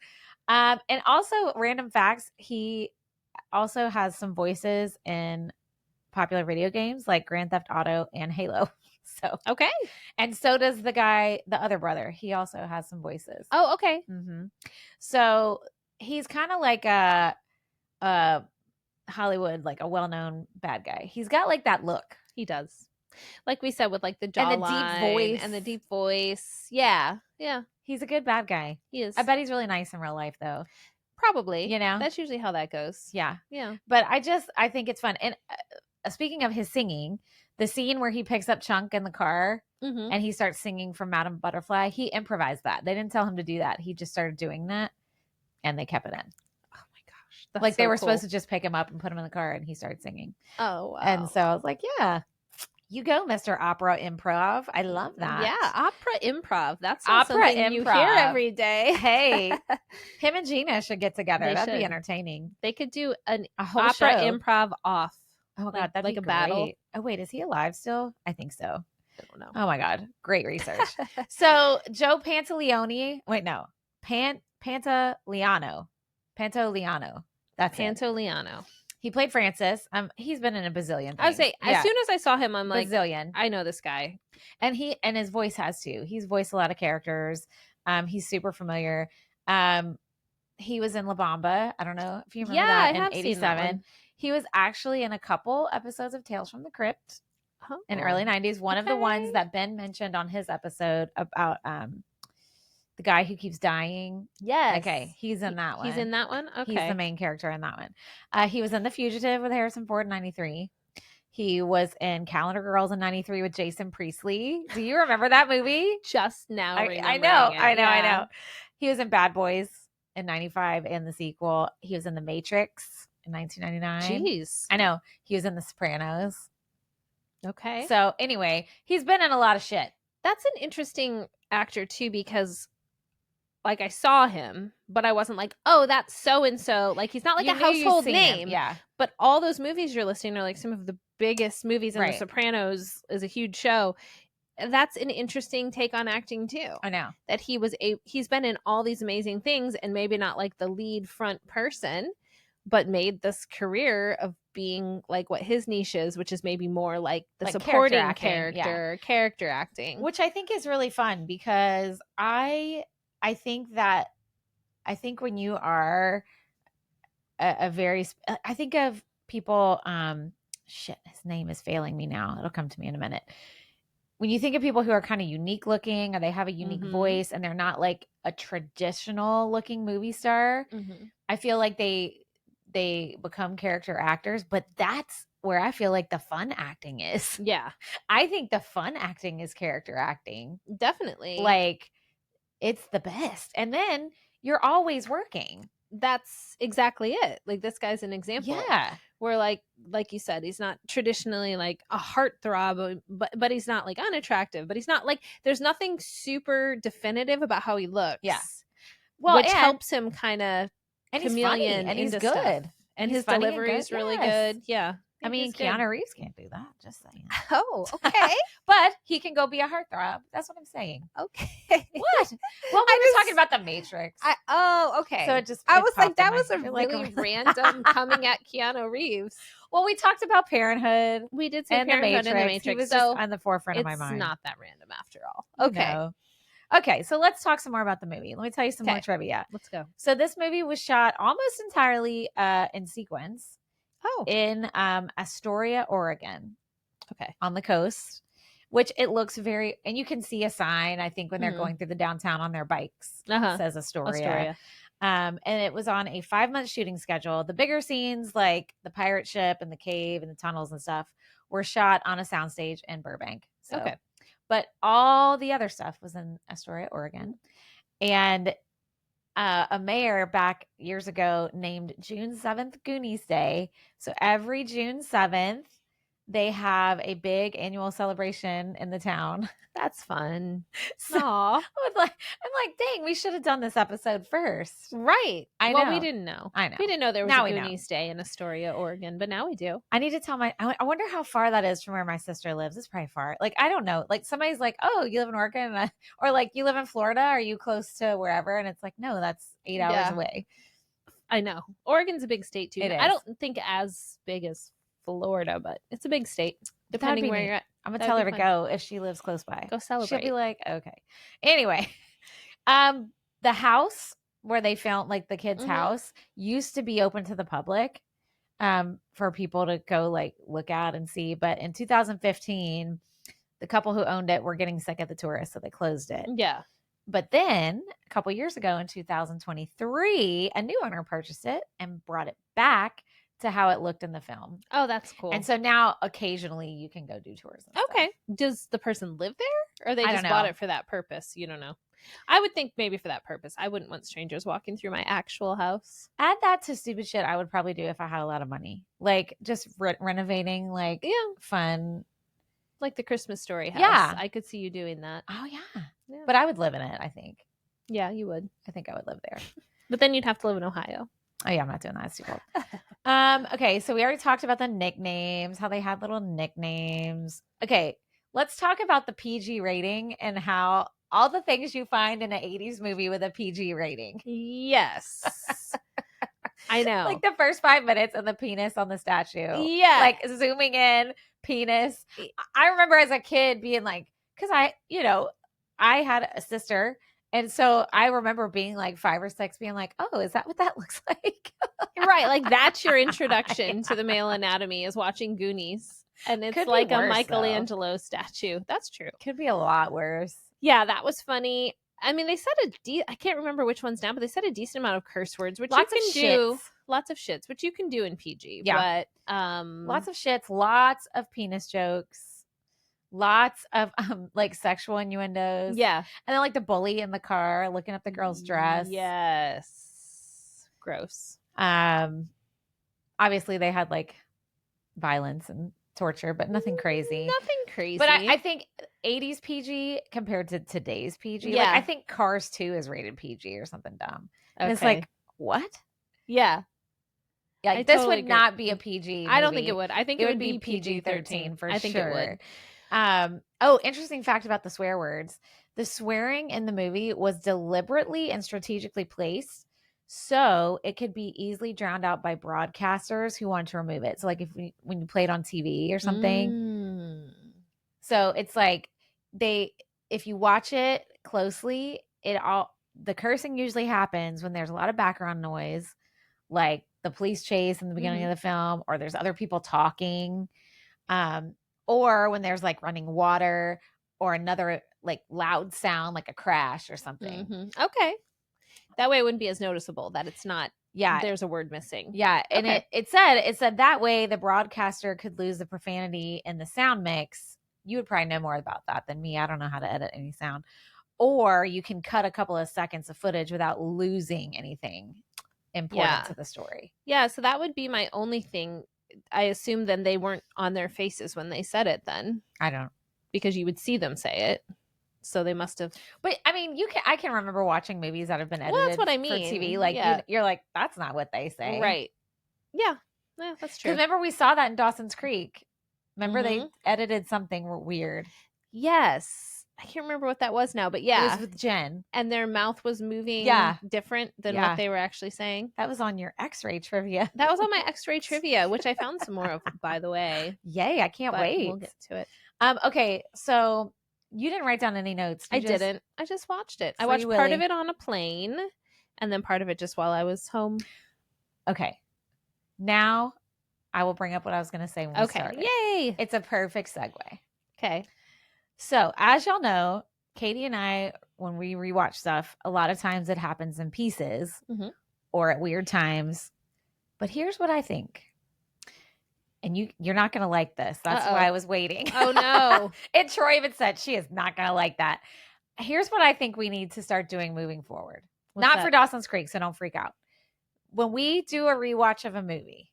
S1: And also, random facts, he also has some voices in popular video games like Grand Theft Auto and Halo. So
S2: okay.
S1: And so does the other brother. He also has some voices.
S2: Oh, okay.
S1: Mm-hmm. So he's kind of like a Hollywood, like a well-known bad guy. He's got like that look.
S2: He does. Like we said, with like the jawline
S1: and the deep voice.
S2: And the deep voice. Yeah. Yeah.
S1: He's a good bad guy.
S2: He is.
S1: I bet he's really nice in real life though.
S2: Probably.
S1: You know?
S2: That's usually how that goes.
S1: Yeah.
S2: Yeah.
S1: But I think it's fun. And speaking of his singing, the scene where he picks up Chunk in the car and he starts singing from Madame Butterfly, he improvised that. They didn't tell him to do that. He just started doing that and they kept it in.
S2: Oh my gosh. That's
S1: like
S2: so
S1: they were
S2: cool.
S1: supposed to just pick him up and put him in the car and he started singing.
S2: Oh, wow.
S1: And so I was like, yeah, you go, Mr. Opera Improv. I love that.
S2: Yeah, opera improv. That's not something you hear every day.
S1: Hey, him and Gina should get together. That'd be entertaining.
S2: They could do a whole
S1: opera
S2: show. Improv off.
S1: Oh God, that'd
S2: like
S1: be
S2: a battle.
S1: Oh wait, is he alive still? I think so.
S2: I don't know.
S1: Oh my God, great research. So Joe Pantoliano. Wait, no, Pantoliano. That's
S2: Pantoliano.
S1: He played Francis. He's been in a bazillion things.
S2: I would say as soon as I saw him, I'm like,
S1: bazillion.
S2: I know this guy.
S1: And his voice has too. He's voiced a lot of characters. He's super familiar. He was in La Bamba. I don't know if you remember that in 87. He was actually in a couple episodes of Tales from the Crypt in early 90s. One of the ones that Ben mentioned on his episode about The guy who keeps dying.
S2: Yes.
S1: Okay, he's in that one.
S2: He's in that one? Okay.
S1: He's the main character in that one. He was in The Fugitive with Harrison Ford in 93. He was in Calendar Girls in 93 with Jason Priestley. Do you remember that movie?
S2: Just now
S1: I know. He was in Bad Boys in 95 and the sequel. He was in The Matrix in 1999.
S2: Jeez.
S1: I know. He was in The Sopranos.
S2: Okay.
S1: So anyway, he's been in a lot of shit.
S2: That's an interesting actor too, because like I saw him, but I wasn't like, oh, that's so-and-so. Like he's not like a household name.
S1: Yeah.
S2: But all those movies you're listing are like some of the biggest movies, and
S1: Right.
S2: The Sopranos is a huge show. That's an interesting take on acting too.
S1: I know.
S2: That he's been in all these amazing things, and maybe not like the lead front person, but made this career of being like what his niche is, which is maybe more like the like supporting character acting.
S1: Which I think is really fun, because I think when you are a very, I think of people, shit, his name is failing me now. It'll come to me in a minute. When you think of people who are kind of unique looking, or they have a unique voice, and they're not like a traditional looking movie star, I feel like they become character actors. But that's where I feel like the fun acting is.
S2: Yeah.
S1: I think the fun acting is character acting.
S2: Definitely.
S1: Like, it's the best. And then you're always working.
S2: That's exactly it. Like, this guy's an example.
S1: Yeah.
S2: Where like you said, he's not traditionally like a heartthrob, but he's not like unattractive, but he's not like, there's nothing super definitive about how he looks.
S1: Yeah. Well,
S2: which helps him kind of
S1: chameleon, and he's good.
S2: Stuff. And his delivery is really good. Yeah.
S1: I mean, Keanu Reeves can't do that. Just saying.
S2: Oh, okay.
S1: But he can go be a heartthrob. That's what I'm saying.
S2: Okay.
S1: What? Well, we were talking about The Matrix.
S2: Okay.
S1: So it
S2: I was like, that was a really random coming at Keanu Reeves.
S1: Well, we talked about Parenthood.
S2: We did say Parenthood and The Matrix.
S1: He was just on the forefront of my mind.
S2: It's not that random after all. Okay.
S1: No. Okay, so let's talk some more about the movie. Let me tell you some more trivia.
S2: Let's go.
S1: So this movie was shot almost entirely in sequence. In Astoria, Oregon.
S2: Okay.
S1: On the coast, which it looks very, and you can see a sign, I think, when they're going through the downtown on their bikes. It says Astoria. And it was on a 5-month shooting schedule. The bigger scenes, like the pirate ship and the cave and the tunnels and stuff, were shot on a soundstage in Burbank. So, but all the other stuff was in Astoria, Oregon. And a mayor back years ago named June 7th Goonies Day. So every June 7th, they have a big annual celebration in the town.
S2: That's fun.
S1: So I'm like, dang, we should have done this episode first.
S2: Right.
S1: I know.
S2: Well, we didn't know.
S1: I know.
S2: We didn't know there was a Goonies Day in Astoria, Oregon, but now we do.
S1: I need to tell I wonder how far that is from where my sister lives. It's probably far. Like, I don't know. Like, somebody's like, oh, you live in Oregon? Or like, you live in Florida? Are you close to wherever? And it's like, no, that's 8 hours away.
S2: I know. Oregon's a big state too.
S1: It is.
S2: I don't think as big as Florida, but it's a big state depending where you're at.
S1: I'm gonna tell her to go if she lives close by.
S2: Go celebrate.
S1: She'll be like, okay. Anyway, the house where they filmed, like the kids' house, used to be open to the public for people to go like look at and see. But in 2015, the couple who owned it were getting sick of the tourists, so they closed it.
S2: Yeah.
S1: But then a couple years ago in 2023, a new owner purchased it and brought it back to how it looked in the film.
S2: Oh, that's cool.
S1: And so now occasionally you can go do tours.
S2: Okay. Does the person live there, or they just bought it for that purpose? You don't know. I would think maybe for that purpose. I wouldn't want strangers walking through my actual house.
S1: Add that to stupid shit I would probably do if I had a lot of money. Like just renovating, like fun.
S2: Like the Christmas Story house.
S1: Yeah.
S2: I could see you doing that.
S1: Oh, yeah. But I would live in it, I think.
S2: Yeah, you would.
S1: I think I would live there.
S2: But then you'd have to live in Ohio.
S1: Oh, yeah, I'm not doing that. It's too cold. Okay, so we already talked about the nicknames, how they had little nicknames. Okay, let's talk about the PG rating and how all the things you find in an 80s movie with a PG rating.
S2: Yes. I know.
S1: Like the first 5 minutes and the penis on the statue.
S2: Yeah.
S1: Like zooming in, penis. I remember as a kid being like, because I had a sister. And so I remember being like 5 or 6 being like, oh, is that what that looks like?
S2: Right. Like that's your introduction to the male anatomy is watching Goonies. And it's like a Michelangelo statue. That's true.
S1: Could be a lot worse.
S2: Yeah, that was funny. I mean, they said I can't remember which ones now, but they said a decent amount of curse words, which
S1: Lots
S2: you
S1: of
S2: can do.
S1: shits.
S2: Lots of shits, which you can do in PG.
S1: Yeah.
S2: But
S1: lots of shits, lots of penis jokes, lots of like sexual innuendos.
S2: Yeah.
S1: And then like the bully in the car looking up the girl's dress.
S2: Yes. Gross.
S1: Obviously they had like violence and torture, but nothing crazy.
S2: Nothing crazy.
S1: But I think 80s PG compared to today's PG.
S2: Yeah.
S1: Like I think Cars 2 is rated PG or something dumb. And it's
S2: Okay.
S1: like, what?
S2: Yeah.
S1: Like this would not be a PG movie.
S2: I don't think it would. I think
S1: it would be PG-13 for sure.
S2: I think it would.
S1: Oh, interesting fact about the swear words. The swearing in the movie was deliberately and strategically placed so it could be easily drowned out by broadcasters who wanted to remove it. So like when you play it on TV or something. So it's like if you watch it closely, the cursing usually happens when there's a lot of background noise, like the police chase in the beginning of the film, or there's other people talking, or when there's like running water or another like loud sound like a crash or something.
S2: Okay. That way it wouldn't be as noticeable that it's not,
S1: yeah,
S2: there's a word missing.
S1: Yeah. And
S2: okay.
S1: it said that way the broadcaster could lose the profanity in the sound mix. You would probably know more about that than me. I don't know how to edit any sound. Or you can cut a couple of seconds of footage without losing anything important to the story.
S2: Yeah, so that would be my only thing. I assume then they weren't on their faces when they said it then.
S1: I don't.
S2: Because you would see them say it. So they must have.
S1: But I mean, I can remember watching movies that have been edited
S2: well, that's what I mean.
S1: for TV. Like you're like, that's not what they say.
S2: Right. Yeah. Yeah, that's true.
S1: Because remember we saw that in Dawson's Creek. Remember they edited something weird.
S2: Yes. I can't remember what that was now, but yeah.
S1: It was with Jen.
S2: And their mouth was moving different than what they were actually saying.
S1: That was on your X-ray trivia.
S2: That was on my X-ray trivia, which I found some more of, by the way.
S1: Yay, I can't wait.
S2: We'll get to it.
S1: Okay, so you didn't write down any notes.
S2: I didn't. I just watched it. I watched part of it on a plane and then part of it just while I was home.
S1: Okay. Now I will bring up what I was going to say when we started.
S2: Yay!
S1: It's a perfect segue.
S2: Okay.
S1: So, as y'all know, Katie and I, when we rewatch stuff, a lot of times it happens in pieces or at weird times. But here's what I think. And you're not going to like this. That's why I was waiting.
S2: Oh, no.
S1: And Troy even said she is not going to like that. Here's what I think we need to start doing moving forward. Not for Dawson's Creek, so don't freak out. When we do a rewatch of a movie,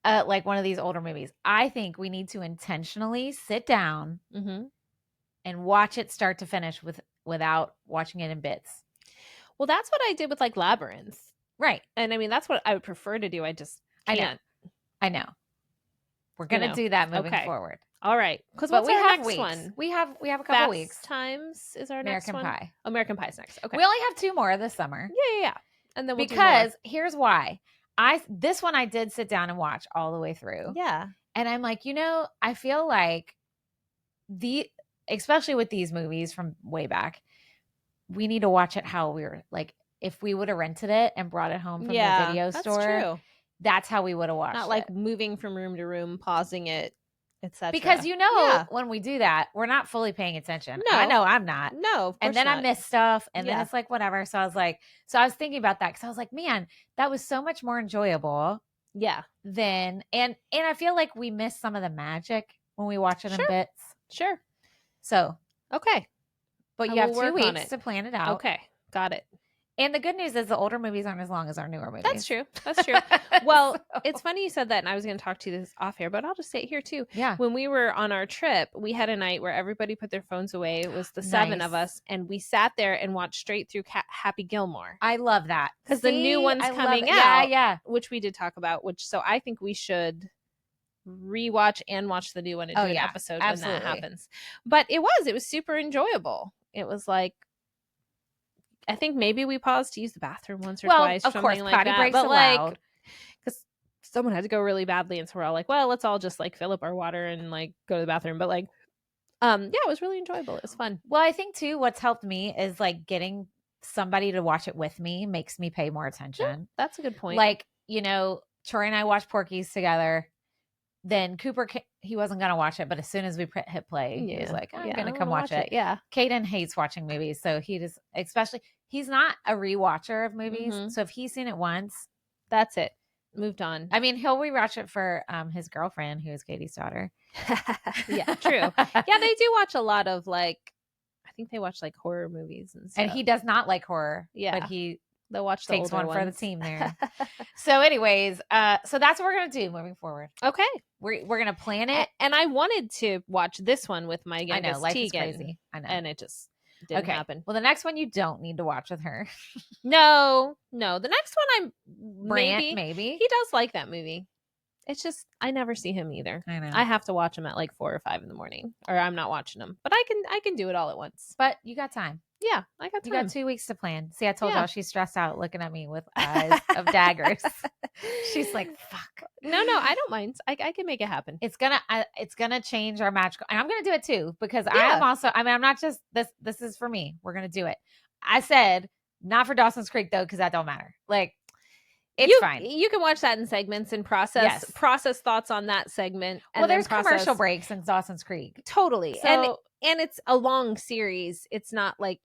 S1: like one of these older movies, I think we need to intentionally sit down and watch it start to finish without watching it in bits.
S2: Well, that's what I did with like Labyrinth.
S1: Right.
S2: And I mean, that's what I would prefer to do. I just can't.
S1: I know. We're going to do that moving forward.
S2: All right. Because what's our next one?
S1: We have a couple weeks.
S2: Times is our
S1: American
S2: next one.
S1: Pie.
S2: American Pie's next. Okay.
S1: We only have 2 more this summer.
S2: Yeah. And then we'll
S1: because here's why. This one I did sit down and watch all the way through.
S2: Yeah.
S1: And I'm like, I feel like especially with these movies from way back, we need to watch it how we were like, if we would have rented it and brought it home from the video store. That's true. That's how we would have watched it.
S2: Not like moving from room to room, pausing it, etc.
S1: Because when we do that, we're not fully paying attention.
S2: No.
S1: I know I'm not.
S2: No, of course
S1: and then
S2: not.
S1: I miss stuff, and then it's like whatever. So I was thinking about that because I was like, man, that was so much more enjoyable.
S2: Yeah.
S1: And I feel like we miss some of the magic when we watch it in bits.
S2: Sure.
S1: So
S2: okay,
S1: but you have 2 weeks to plan it out.
S2: Okay, got it.
S1: And the good news is the older movies aren't as long as our newer movies.
S2: That's true. Well, it's funny you said that, and I was going to talk to you this off here, but I'll just say it here too.
S1: Yeah.
S2: When we were on our trip, we had a night where everybody put their phones away. It was the 7 of us, and we sat there and watched straight through Happy Gilmore.
S1: I love that.
S2: Because the new one's coming out.
S1: Yeah.
S2: Which we did talk about, so I think we should rewatch and watch the new one and do an episode when that happens. But it was super enjoyable. It was like, I think maybe we paused to use the bathroom once or twice.
S1: Of course,
S2: like
S1: potty
S2: that.
S1: breaks
S2: but
S1: allowed.
S2: Because someone had to go really badly, and so we're all like, well, let's all just like fill up our water and like go to the bathroom. But like, it was really enjoyable. It was fun.
S1: Well, I think too, what's helped me is like getting somebody to watch it with me makes me pay more attention.
S2: Yeah, that's a good point.
S1: Like, Troy and I watched Porky's together. Then Cooper he wasn't gonna watch it, but as soon as we hit play, he was like, I'm gonna come watch it.
S2: Yeah.
S1: Caden hates watching movies, so he just, especially, he's not a rewatcher of movies.
S2: Mhm.
S1: So if he's seen it once,
S2: that's it. Moved on.
S1: I mean, he'll rewatch it for his girlfriend, who is Katie's daughter.
S2: Yeah, true. Yeah, they do watch a lot of like, I think they watch like horror movies and stuff.
S1: And he does not like horror.
S2: Yeah.
S1: But
S2: they'll watch the
S1: takes
S2: older
S1: one for the
S2: ones.
S1: team there. So anyways, so that's what we're going to do moving forward.
S2: Okay.
S1: We're going to plan it.
S2: And I wanted to watch this one with my youngest,
S1: I know, life
S2: Tegan,
S1: is crazy. I know.
S2: and it just didn't happen.
S1: Well, the next one you don't need to watch with her.
S2: No. The next one
S1: maybe.
S2: He does like that movie. It's just I never see him either.
S1: I know.
S2: I have to watch him at like 4 or 5 in the morning, or I'm not watching him. But I can do it all at once.
S1: But you got time.
S2: Yeah, I got time.
S1: You got 2 weeks to plan. See, I told y'all she's stressed out looking at me with eyes of daggers. She's like, fuck.
S2: No, I don't mind. I can make it happen.
S1: It's gonna change our magical. And I'm gonna do it too, because I am also, I mean, I'm not just this is for me. We're gonna do it. I said not for Dawson's Creek though, because that don't matter. Like, it's fine.
S2: You can watch that in segments and process thoughts on that segment.
S1: And there's commercial breaks in Dawson's Creek.
S2: Totally.
S1: So,
S2: and it's a long series. It's not like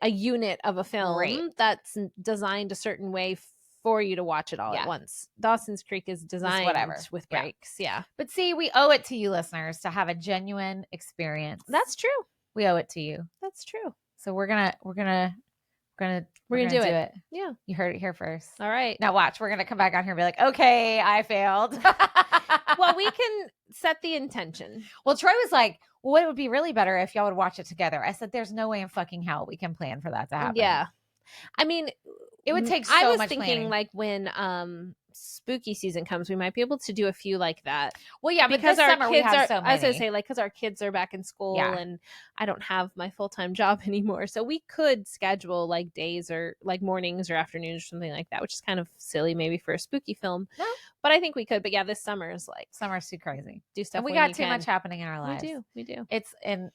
S2: a unit of a film that's designed a certain way for you to watch it all at once. Dawson's Creek is designed with breaks. Yeah.
S1: But see, we owe it to you listeners to have a genuine experience.
S2: That's true.
S1: We owe it to you.
S2: That's true.
S1: So we're gonna do it.
S2: Yeah.
S1: You heard it here first.
S2: All right.
S1: Now watch. We're gonna come back on here and be like, okay, I failed.
S2: Well, we can set the intention.
S1: Well, Troy was like, well, it would be really better if y'all would watch it together. I said, there's no way in fucking hell we can plan for that to happen.
S2: Yeah. I mean,
S1: it would take so much planning.
S2: I was thinking like when spooky season comes, we might be able to do a few like that.
S1: Well, yeah,
S2: because
S1: our
S2: kids
S1: we have so
S2: many. I was going to say, like, because our kids are back in school and I don't have my full-time job anymore. So we could schedule like days or like mornings or afternoons or something like that, which is kind of silly maybe for a spooky film. No. But I think we could. But yeah, this summer is like.
S1: Summer's too crazy.
S2: Do stuff.
S1: And we got too much happening in our lives.
S2: We do.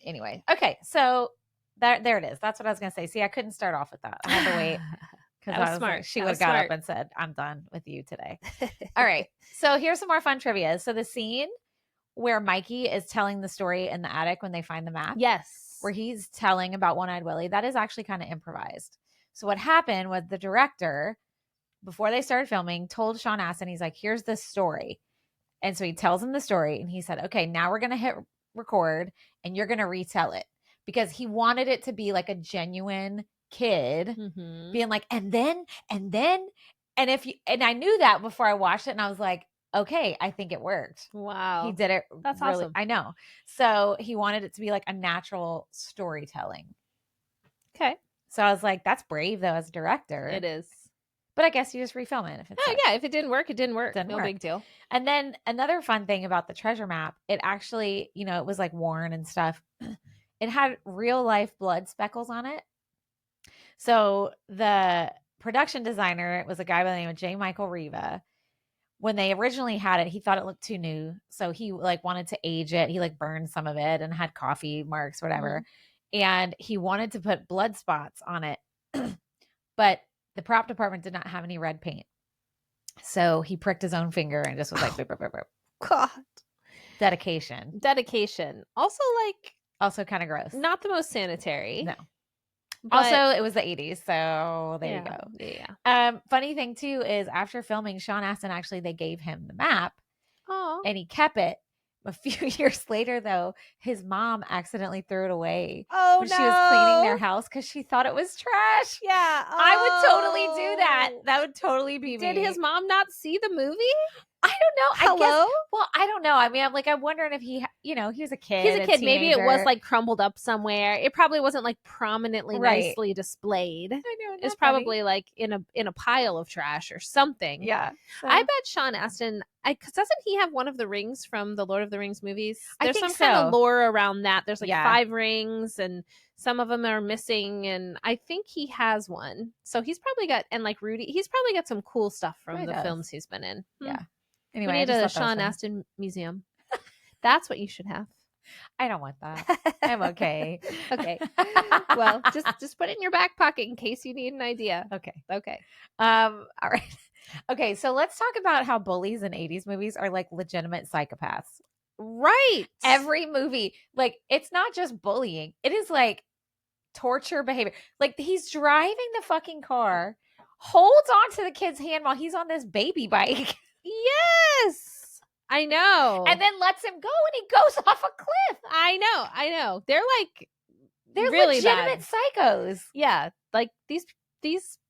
S1: Anyway. Okay. So there it is. That's what I was going to say. See, I couldn't start off with that. I had to wait. Because I was smart. Like, she would have got up and said, I'm done with you today. All right. So here's some more fun trivia. So the scene where Mikey is telling the story in the attic when they find the map.
S2: Yes.
S1: Where he's telling about One-Eyed Willie. That is actually kind of improvised. So what happened was the director, before they started filming, told Sean Astin, he's like, here's this story. And so he tells him the story. And he said, okay, now we're going to hit record and you're going to retell it. Because he wanted it to be like a genuine kid being like, and then, and I knew that before I watched it, and I was like, okay, I think it worked.
S2: Wow.
S1: He did it.
S2: That's
S1: really
S2: awesome.
S1: I know. So he wanted it to be like a natural storytelling.
S2: Okay.
S1: So I was like, that's brave though as a director.
S2: It is.
S1: But I guess you just refilm it if it's
S2: if it didn't work, it didn't work. No big deal.
S1: And then another fun thing about the treasure map, it actually, it was like worn and stuff. It had real life blood speckles on it. So the production designer was a guy by the name of J. Michael Riva. When they originally had it, he thought it looked too new. So he like wanted to age it. He like burned some of it and had coffee marks, whatever. And he wanted to put blood spots on it. But the prop department did not have any red paint. So he pricked his own finger and just was like, boop, boop, boop, boop.
S2: God.
S1: Dedication. Also kind of gross.
S2: Not the most sanitary.
S1: No. But also, it was the 80s, so there you go.
S2: Yeah.
S1: Funny thing, too, is after filming, Sean Astin, actually, they gave him the map.
S2: Aww.
S1: And he kept it. A few years later, though, his mom accidentally threw it away when she was cleaning their house because she thought it was trash.
S2: Yeah.
S1: I would totally do that. That would totally be me.
S2: Did his mom not see the movie?
S1: I don't know.
S2: Hello?
S1: I don't know. I mean, I'm wondering if he was a kid.
S2: He's a kid. Maybe it was like crumbled up somewhere. It probably wasn't like prominently nicely displayed.
S1: I know.
S2: It's probably like in a pile of trash or something.
S1: Yeah.
S2: So. I bet Sean Astin, because doesn't he have one of the rings from the Lord of the Rings movies? There's some kind of lore around that. There's like 5 rings and some of them are missing. And I think he has one. So he's probably got, and like Rudy, he's probably got some cool stuff from the films he's been in.
S1: Yeah. Anyway,
S2: we need a Sean Astin museum. That's what you should have.
S1: I don't want that. I'm okay.
S2: Okay. Well, just put it in your back pocket in case you need an idea.
S1: Okay.
S2: All
S1: right. Okay, so let's talk about how bullies in 80s movies are like legitimate psychopaths.
S2: Right.
S1: Every movie, like, it's not just bullying. It is like torture behavior. Like, he's driving the fucking car, holds onto the kid's hand while he's on this baby bike.
S2: Yes. I know.
S1: And then lets him go and he goes off a cliff.
S2: I know. They're
S1: really
S2: legitimate
S1: bad. Psychos.
S2: Yeah. Like these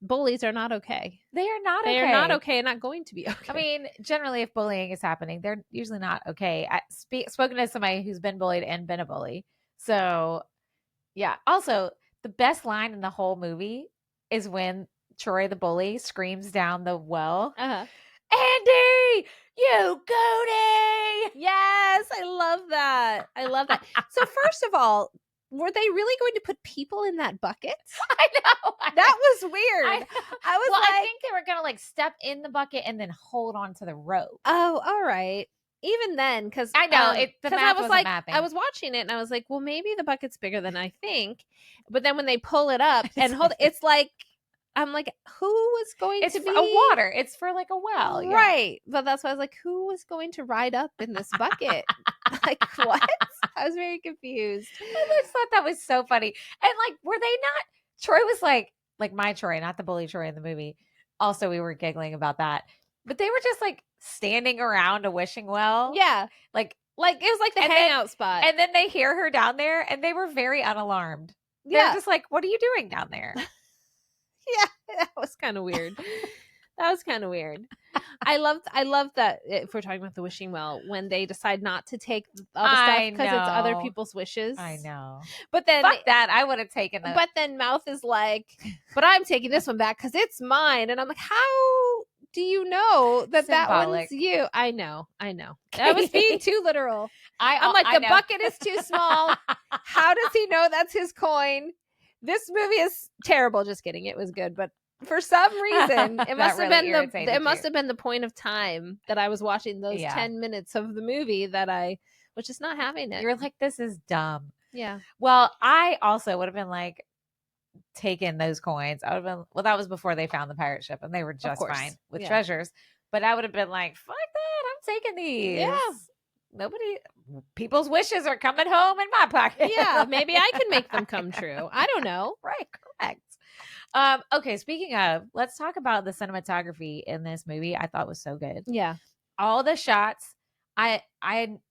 S2: bullies are not okay.
S1: They are not okay.
S2: They are not okay and not going to be okay.
S1: I mean, generally, if bullying is happening, they're usually not okay. Spoken to somebody who's been bullied and been a bully. So, yeah. Also, the best line in the whole movie is when Troy the bully screams down the well, Andy, you Goody!
S2: Yes, I love that. So first of all, were they really going to put people in that bucket?
S1: I know.
S2: That was weird.
S1: I think they were going to like step in the bucket and then hold on to the rope.
S2: Oh, all right. Even then, because
S1: I know the math
S2: I was
S1: like, mapping.
S2: I was watching it and I was like, well, maybe the bucket's bigger than I think. But then when they pull it up and hold, it's like, I'm like, who was going to be
S1: a water? It's for like a well,
S2: right? But that's why I was like, who was going to ride up in this bucket? Like, what? I was very confused.
S1: I just thought that was so funny. And like, were they not? Troy was like my Troy, not the bully Troy in the movie. Also, we were giggling about that, but they were just like standing around a wishing well.
S2: Yeah, like it was like the hangout spot.
S1: And then they hear her down there, and they were very unalarmed. They're just like, "What are you doing down there?"
S2: Yeah, that was kind of weird. I loved that, if we're talking about the wishing well, when they decide not to take all the stuff because it's other people's wishes.
S1: I know.
S2: But then
S1: fuck that, I would have taken it.
S2: But then Mouth is like, but I'm taking this one back because it's mine. And I'm like, how do you know that
S1: Symbolic.
S2: That one's you? I know. I was being too literal. I'm like, the bucket is too small. How does he know that's his coin? This movie is terrible. Just kidding. It was good, but for some reason, it must have been the point of time that I was watching those 10 minutes of the movie that I was just not having it.
S1: You're like, this is dumb.
S2: Yeah.
S1: Well, I also would have been like, taking those coins. I would have been, well, that was before they found the pirate ship and they were just fine with treasures. But I would have been like, fuck that. I'm taking these. Yeah. People's wishes are coming home in my pocket.
S2: Yeah. Maybe I can make them come true. I don't know.
S1: Right. Correct. Okay, speaking of, let's talk about the cinematography in this movie. I thought was so good.
S2: Yeah.
S1: All the shots, I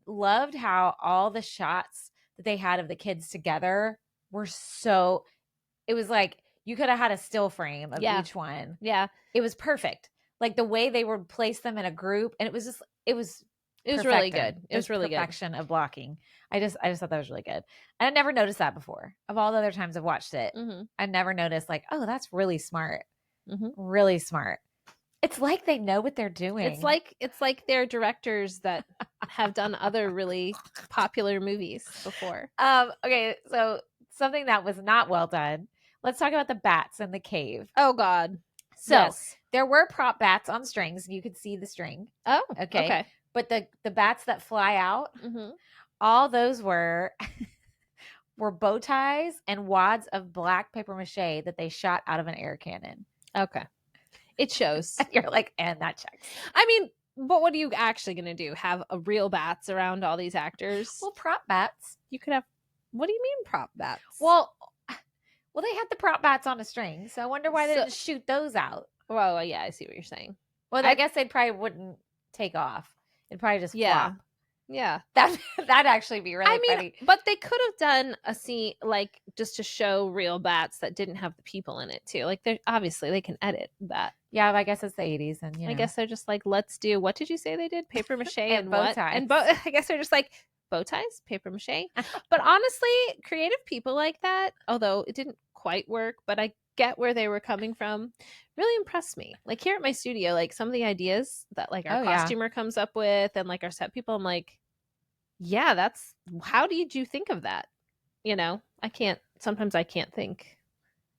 S1: loved how all the shots that they had of the kids together were so, it was like you could have had a still frame of each one.
S2: Yeah.
S1: It was perfect. Like the way they would place them in a group, and it was
S2: really good. It was really good.
S1: Perfection of blocking. I just thought that was really good. And I never noticed that before. Of all the other times I've watched it, I never noticed like, oh, that's really smart. Really smart. It's like they know what they're doing.
S2: It's like they're directors that have done other really popular movies before.
S1: Okay, so something that was not well done. Let's talk about the bats in the cave.
S2: Oh God.
S1: So there were prop bats on strings. You could see the string.
S2: Oh,
S1: okay. But the bats that fly out, all those were bow ties and wads of black paper mache that they shot out of an air cannon.
S2: Okay. It shows.
S1: You're like, and that checks.
S2: I mean, but what are you actually going to do? Have a real bats around all these actors?
S1: Well, prop bats.
S2: You could have, what do you mean prop bats?
S1: Well, they had the prop bats on a string, so I wonder why they didn't shoot those out.
S2: Well, yeah, I see what you're saying.
S1: Well, I guess they probably wouldn't take off. It'd probably just flop.
S2: Yeah.
S1: That'd actually be really funny.
S2: But they could have done a scene like just to show real bats that didn't have the people in it too. Like they're obviously they can edit that.
S1: Yeah, but I guess it's the 80s, and
S2: I guess they're just like, let's do, what did you say they did? Paper mache and
S1: bow
S2: what?
S1: ties.
S2: And I guess they're just like bow ties, paper mache. But honestly, creative people like that, although it didn't quite work, but I get where they were coming from, really impressed me. Like here at my studio, like some of the ideas that like our costumer comes up with and like our set people, I'm like, yeah, how did you think of that? You know, sometimes I can't think.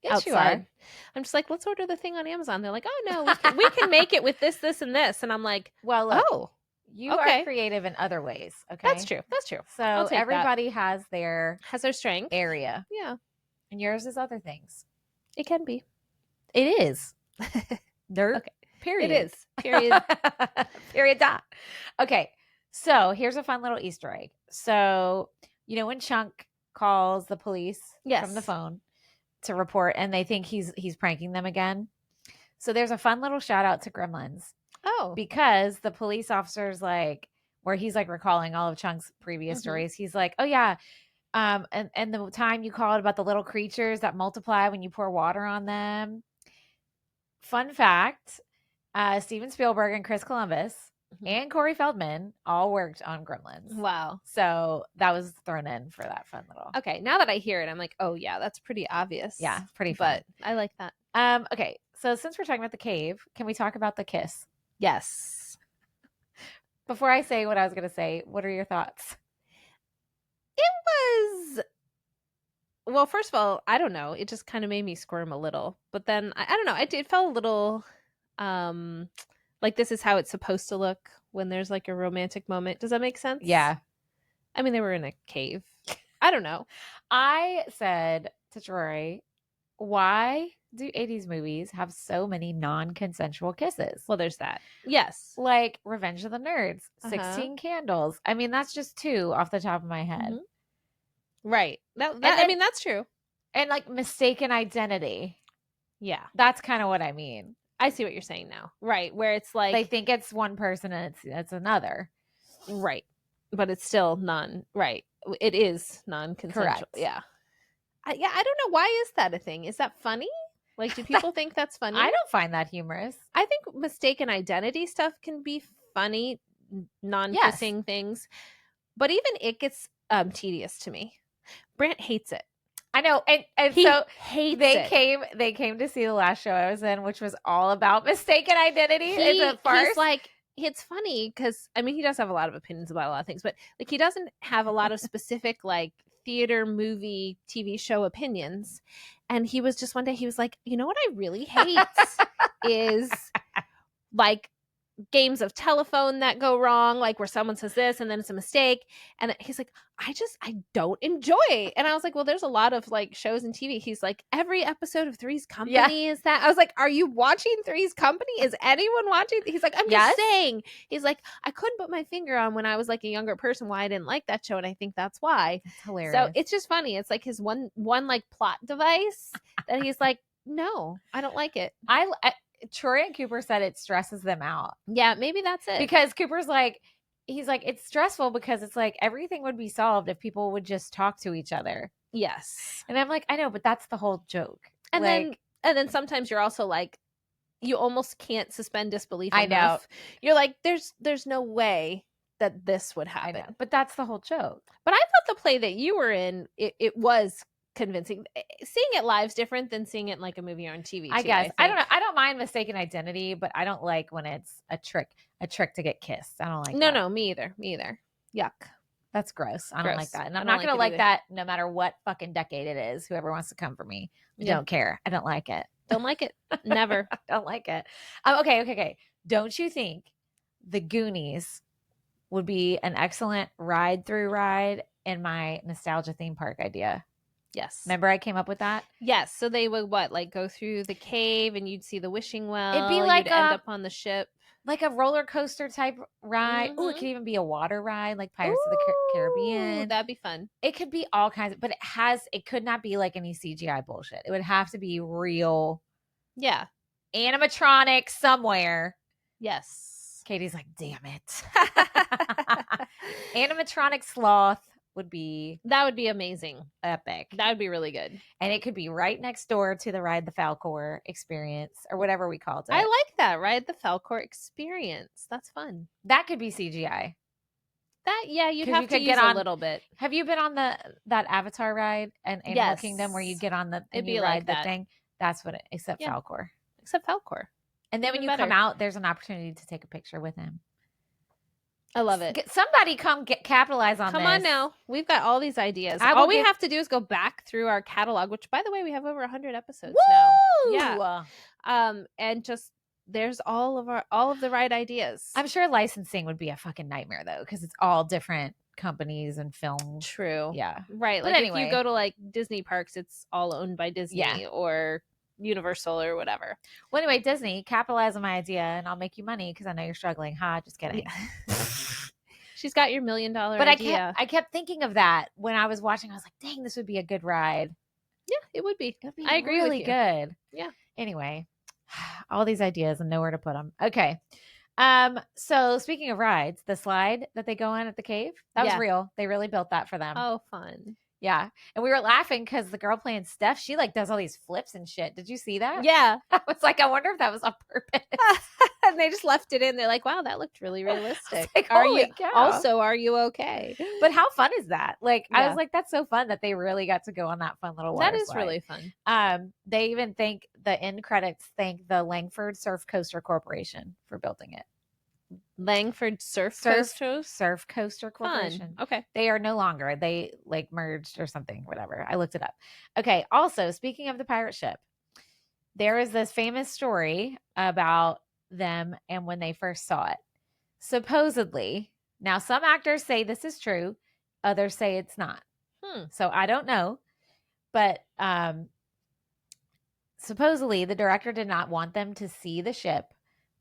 S1: Yes,
S2: outside.
S1: You are.
S2: I'm just like, let's order the thing on Amazon. They're like, oh no, we can make it with this, this, and this. And I'm like,
S1: well, look, you are creative in other ways. Okay.
S2: That's true.
S1: So everybody has their
S2: strength
S1: area.
S2: Yeah.
S1: And yours is other things.
S2: It can be.
S1: It is. Nerd.
S2: Okay.
S1: Period.
S2: It is. Period.
S1: Period. Dot. Okay. So here's a fun little Easter egg. So, you know, when Chunk calls the police from the phone to report and they think he's pranking them again. So there's a fun little shout out to Gremlins.
S2: Oh.
S1: Because the police officer's like, where he's like recalling all of Chunk's previous stories. He's like, oh yeah. And the time you called about the little creatures that multiply when you pour water on them. Fun fact, Steven Spielberg and Chris Columbus and Corey Feldman all worked on Gremlins.
S2: Wow.
S1: So that was thrown in for that fun little.
S2: Okay, now that I hear it, I'm like, oh yeah, that's pretty obvious.
S1: Yeah, pretty fun.
S2: But I like that.
S1: Okay, so since we're talking about the cave, can we talk about the kiss?
S2: Yes.
S1: Before I say what I was going to say, what are your thoughts?
S2: It was, well, first of all, I don't know. It just kind of made me squirm a little. But then, I don't know. It felt a little like this is how it's supposed to look when there's like a romantic moment. Does that make sense?
S1: Yeah.
S2: I mean, they were in a cave. I don't know.
S1: I said to Troy, why do 80s movies have so many non-consensual kisses?
S2: Well, there's that. Yes.
S1: Like Revenge of the Nerds, 16 Candles. I mean, that's just 2 off the top of my head.
S2: Right. I mean, that's true.
S1: And like Mistaken Identity.
S2: Yeah.
S1: That's kind of what I mean.
S2: I see what you're saying now. Right. Where it's like
S1: they think it's one person and it's another.
S2: Right. But it's still right. It is non-consensual.
S1: Correct.
S2: Yeah. I don't know. Why is that a thing? Is that funny? Like, do people think that's funny?
S1: I don't find that humorous.
S2: I think mistaken identity stuff can be funny, non-kissing things. But even it gets tedious to me. Brant hates it.
S1: I know, and
S2: he
S1: so
S2: hates
S1: they came to see the last show I was in, which was all about mistaken identity. It's a farce.
S2: He's like, it's funny because I mean he does have a lot of opinions about a lot of things, but like he doesn't have a lot of specific like theater, movie, TV show opinions. And he was just one day he was like, you know what I really hate is like games of telephone that go wrong, like where someone says this and then it's a mistake. And he's like, I don't enjoy it. And I was like, well, there's a lot of like shows and TV. He's like, every episode of Three's Company is that. I was like, are you watching Three's Company? Is anyone watching? He's like, I'm just saying. He's like, I couldn't put my finger on when I was like a younger person why I didn't like that show. And I think that's why.
S1: That's hilarious.
S2: So it's just funny. It's like his one like plot device that he's like, no, I don't like it.
S1: Troy and Cooper said it stresses them out.
S2: Yeah, maybe that's it.
S1: Because Cooper's like, he's like, it's stressful because it's like everything would be solved if people would just talk to each other.
S2: Yes.
S1: And I'm like, I know, but that's the whole joke.
S2: And
S1: like,
S2: then sometimes you're also like, you almost can't suspend disbelief enough.
S1: I know.
S2: You're like, there's no way that this would happen.
S1: I know, but that's the whole joke.
S2: But I thought the play that you were in, it was convincing. Seeing it live is different than seeing it in like a movie or on TV.
S1: I guess. I don't know. I don't mind mistaken identity, but I don't like when it's a trick to get kissed. I don't like that.
S2: No, me either. Yuck.
S1: That's gross. I don't like that. And I'm
S2: not
S1: going to like that no matter what fucking decade it is. Whoever wants to come for me. I don't care. I don't like it.
S2: Don't like it. Never.
S1: Don't like it. Okay. Don't you think the Goonies would be an excellent ride in my nostalgia theme park idea?
S2: Yes.
S1: Remember I came up with that?
S2: Yes. So they would like go through the cave and you'd see the wishing well.
S1: It'd be like
S2: you'd end up on the ship.
S1: Like a roller coaster type ride. Oh, it could even be a water ride like Pirates of the Caribbean.
S2: That'd be fun.
S1: It could be all kinds but it could not be like any CGI bullshit. It would have to be real.
S2: Yeah.
S1: Animatronic somewhere.
S2: Yes.
S1: Katie's like, damn it. Animatronic sloth would be
S2: amazing.
S1: Epic.
S2: That would be really good.
S1: And it could be right next door to the Ride the Falcor experience or whatever we called it.
S2: I like that. Ride the Falcor experience. That's fun.
S1: That could be CGI.
S2: You'd have to use a little bit.
S1: Have you been on that Avatar ride and Animal Kingdom where you get on the
S2: It'd be
S1: you
S2: like
S1: ride
S2: that.
S1: The thing? That's what except Falcor.
S2: Except Falcor.
S1: And then when you come out, there's an opportunity to take a picture with him.
S2: I love it.
S1: Somebody capitalize on this.
S2: Come on now. We've got all these ideas. All we have to do is go back through our catalog, which by the way, we have over 100 episodes now. Yeah. And just there's all of the right ideas.
S1: I'm sure licensing would be a fucking nightmare though, because it's all different companies and films.
S2: True.
S1: Yeah.
S2: Right. Like anyway, if you go to like Disney parks, it's all owned by Disney or Universal or whatever.
S1: Well, anyway, Disney, capitalize on my idea and I'll make you money because I know you're struggling. Ha, just kidding.
S2: She's got your $1 million
S1: But
S2: idea.
S1: I kept thinking of that when I was watching. I was like, dang, this would be a good ride.
S2: Yeah, it would be.
S1: It'd be
S2: I agree
S1: really
S2: with you.
S1: good.
S2: Yeah.
S1: Anyway, all these ideas and nowhere to put them. Okay. So speaking of rides, the slide that they go on at the cave, that was real. They really built that for them.
S2: Oh, fun.
S1: Yeah. And we were laughing because the girl playing Steph, she like does all these flips and shit. Did you see that?
S2: Yeah.
S1: I was like, I wonder if that was on purpose.
S2: And they just left it in. They're like, wow, that looked really realistic.
S1: Like,
S2: are you okay?
S1: But how fun is that? Like, I
S2: Yeah.
S1: was like, that's so fun that they really got to go on that fun little water
S2: That is
S1: slide.
S2: really fun.
S1: They even thank the end credits, thank the Langford Surf Coaster Corporation for building it.
S2: Langford Surf Coaster
S1: Corporation.
S2: Fun. Okay.
S1: They are no longer. They like merged or something, whatever. I looked it up. Okay. Also, speaking of the pirate ship, there is this famous story about them and when they first saw it. Supposedly, now some actors say this is true, others say it's not. So I don't know. But supposedly the director did not want them to see the ship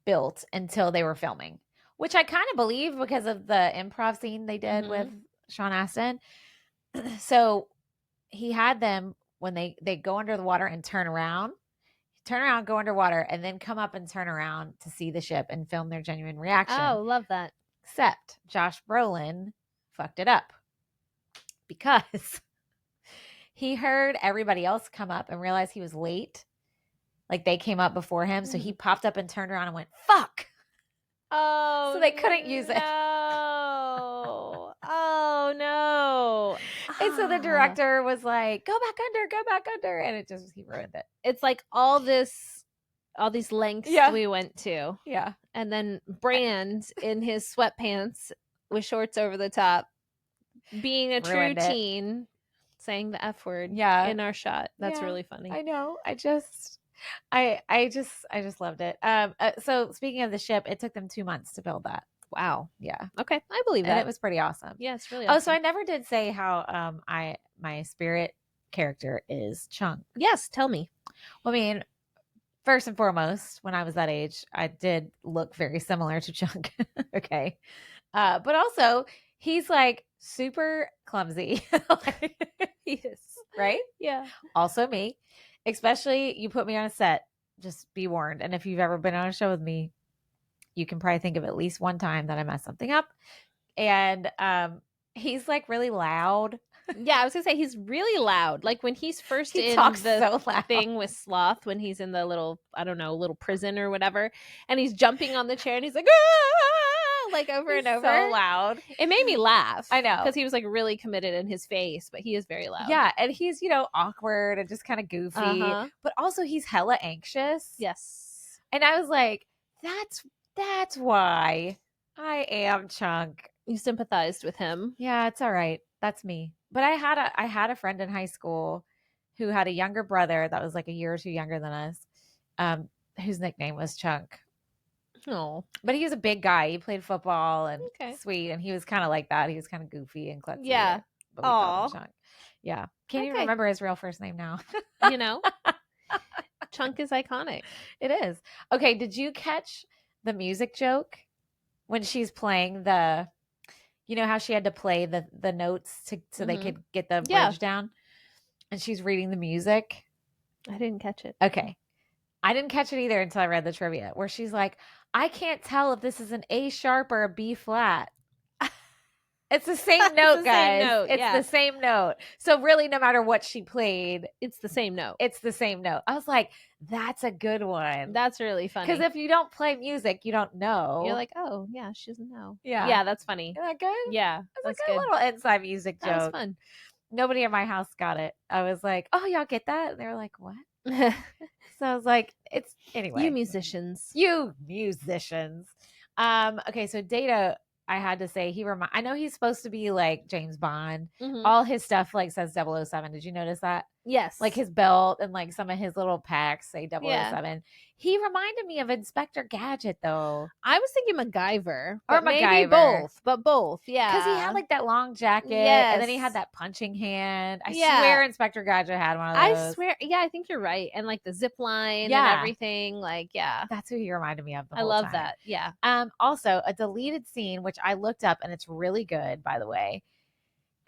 S1: built until they were filming, which I kind of believe because of the improv scene they did with Sean Astin. So he had them when they go under the water and turn around, go underwater, and then come up and turn around to see the ship and film their genuine reaction.
S2: Oh, love that.
S1: Except Josh Brolin fucked it up because he heard everybody else come up and realized he was late. Like they came up before him. So he popped up and turned around and went, fuck.
S2: Oh,
S1: so they couldn't use it.
S2: Oh, no.
S1: And so the director was like, go back under. And he ruined it.
S2: It's like all these lengths we went to.
S1: Yeah.
S2: And then Brand in his sweatpants with shorts over the top, being a true teen, saying the F word in our shot. That's really funny.
S1: I know. I just loved it. So speaking of the ship, it took them 2 months to build that.
S2: Wow.
S1: Yeah.
S2: Okay. I believe that.
S1: And it was pretty awesome.
S2: Yeah, it's really awesome.
S1: Oh, so I never did say how my spirit character is Chunk.
S2: Yes, tell me.
S1: Well, I mean, first and foremost, when I was that age, I did look very similar to Chunk. Okay. But also he's like super clumsy.
S2: He is.
S1: Right?
S2: Yeah.
S1: Also me. Especially you put me on a set, just be warned. And if you've ever been on a show with me, you can probably think of at least one time that I messed something up. And he's like really loud.
S2: Yeah, I was gonna say he's really loud. Like when he's first in the thing with Sloth, when he's in the little prison or whatever, and he's jumping on the chair and he's like, ah! Like over and over.
S1: So loud.
S2: It made me laugh.
S1: I know.
S2: Because he was like really committed in his face, but he is very loud.
S1: Yeah, and he's, awkward and just kind of goofy. But also he's hella anxious.
S2: Yes.
S1: And I was like, that's why I am Chunk.
S2: You sympathized with him.
S1: Yeah, it's all right. That's me. But I had a friend in high school who had a younger brother that was like a year or two younger than us, whose nickname was Chunk.
S2: Oh.
S1: But he was a big guy. He played football and sweet, and he was kind of like that. He was kind of goofy and klutzy.
S2: Yeah.
S1: But we called him Chunk. Yeah. Can't even remember his real first name now.
S2: Chunk is iconic.
S1: It is. Okay, did you catch the music joke when she's playing how she had to play the notes so they could get the bridge down, and she's reading the music?
S2: I didn't catch it.
S1: Okay. I didn't catch it either until I read the trivia, where she's like, I can't tell if this is an A sharp or a B flat. It's the same note, guys. It's the same note. So really, no matter what she played,
S2: it's the same note.
S1: It's the same note. I was like, that's a good one.
S2: That's really funny.
S1: Because if you don't play music, you don't know.
S2: You're like, oh, yeah, she doesn't know.
S1: Yeah.
S2: Yeah, that's funny.
S1: Isn't that good?
S2: Yeah.
S1: That's like a little inside music joke.
S2: That was fun.
S1: Nobody in my house got it. I was like, oh, y'all get that? And they were like, what? So I was like, it's anyway.
S2: You musicians.
S1: Okay, so Data, I had to say, I know he's supposed to be like James Bond. All his stuff like says 007. Did you notice that?
S2: Yes.
S1: Like his belt and like some of his little packs say 007. He reminded me of Inspector Gadget though.
S2: I was thinking MacGyver.
S1: Or
S2: Maybe
S1: MacGyver.
S2: both. Yeah.
S1: Because he had like that long jacket and then he had that punching hand. I swear Inspector Gadget had one of those.
S2: I swear. Yeah, I think you're right. And like the zip line and everything. Like, yeah.
S1: That's who he reminded me of the
S2: I
S1: whole
S2: love
S1: time.
S2: that. Yeah.
S1: Also, a deleted scene, which I looked up and it's really good, by the way.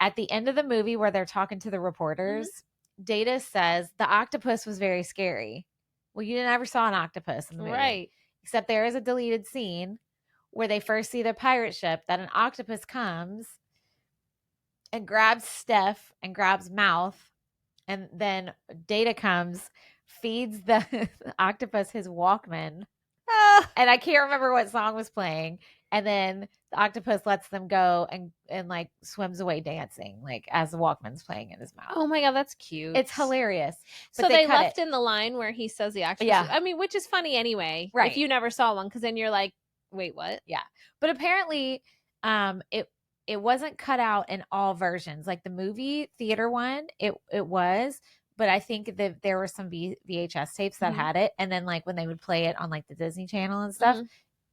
S1: At the end of the movie where they're talking to the reporters, Data says the octopus was very scary. Well, you never saw an octopus in the movie.
S2: Right.
S1: Except there is a deleted scene where they first see the pirate ship that an octopus comes and grabs Steph and grabs Mouth. And then Data comes, feeds the octopus his Walkman. And I can't remember what song was playing. And then the octopus lets them go and like swims away dancing, like as the Walkman's playing in his mouth.
S2: Oh my God, that's cute.
S1: It's hilarious.
S2: So they left in the line where he says the octopus.
S1: Yeah.
S2: I mean, which is funny anyway.
S1: Right.
S2: If you never saw one, because then you're like, wait, what?
S1: Yeah. But apparently it wasn't cut out in all versions. Like the movie theater one, it was. But I think that there were some VHS tapes that had it. And then like when they would play it on like the Disney Channel and stuff,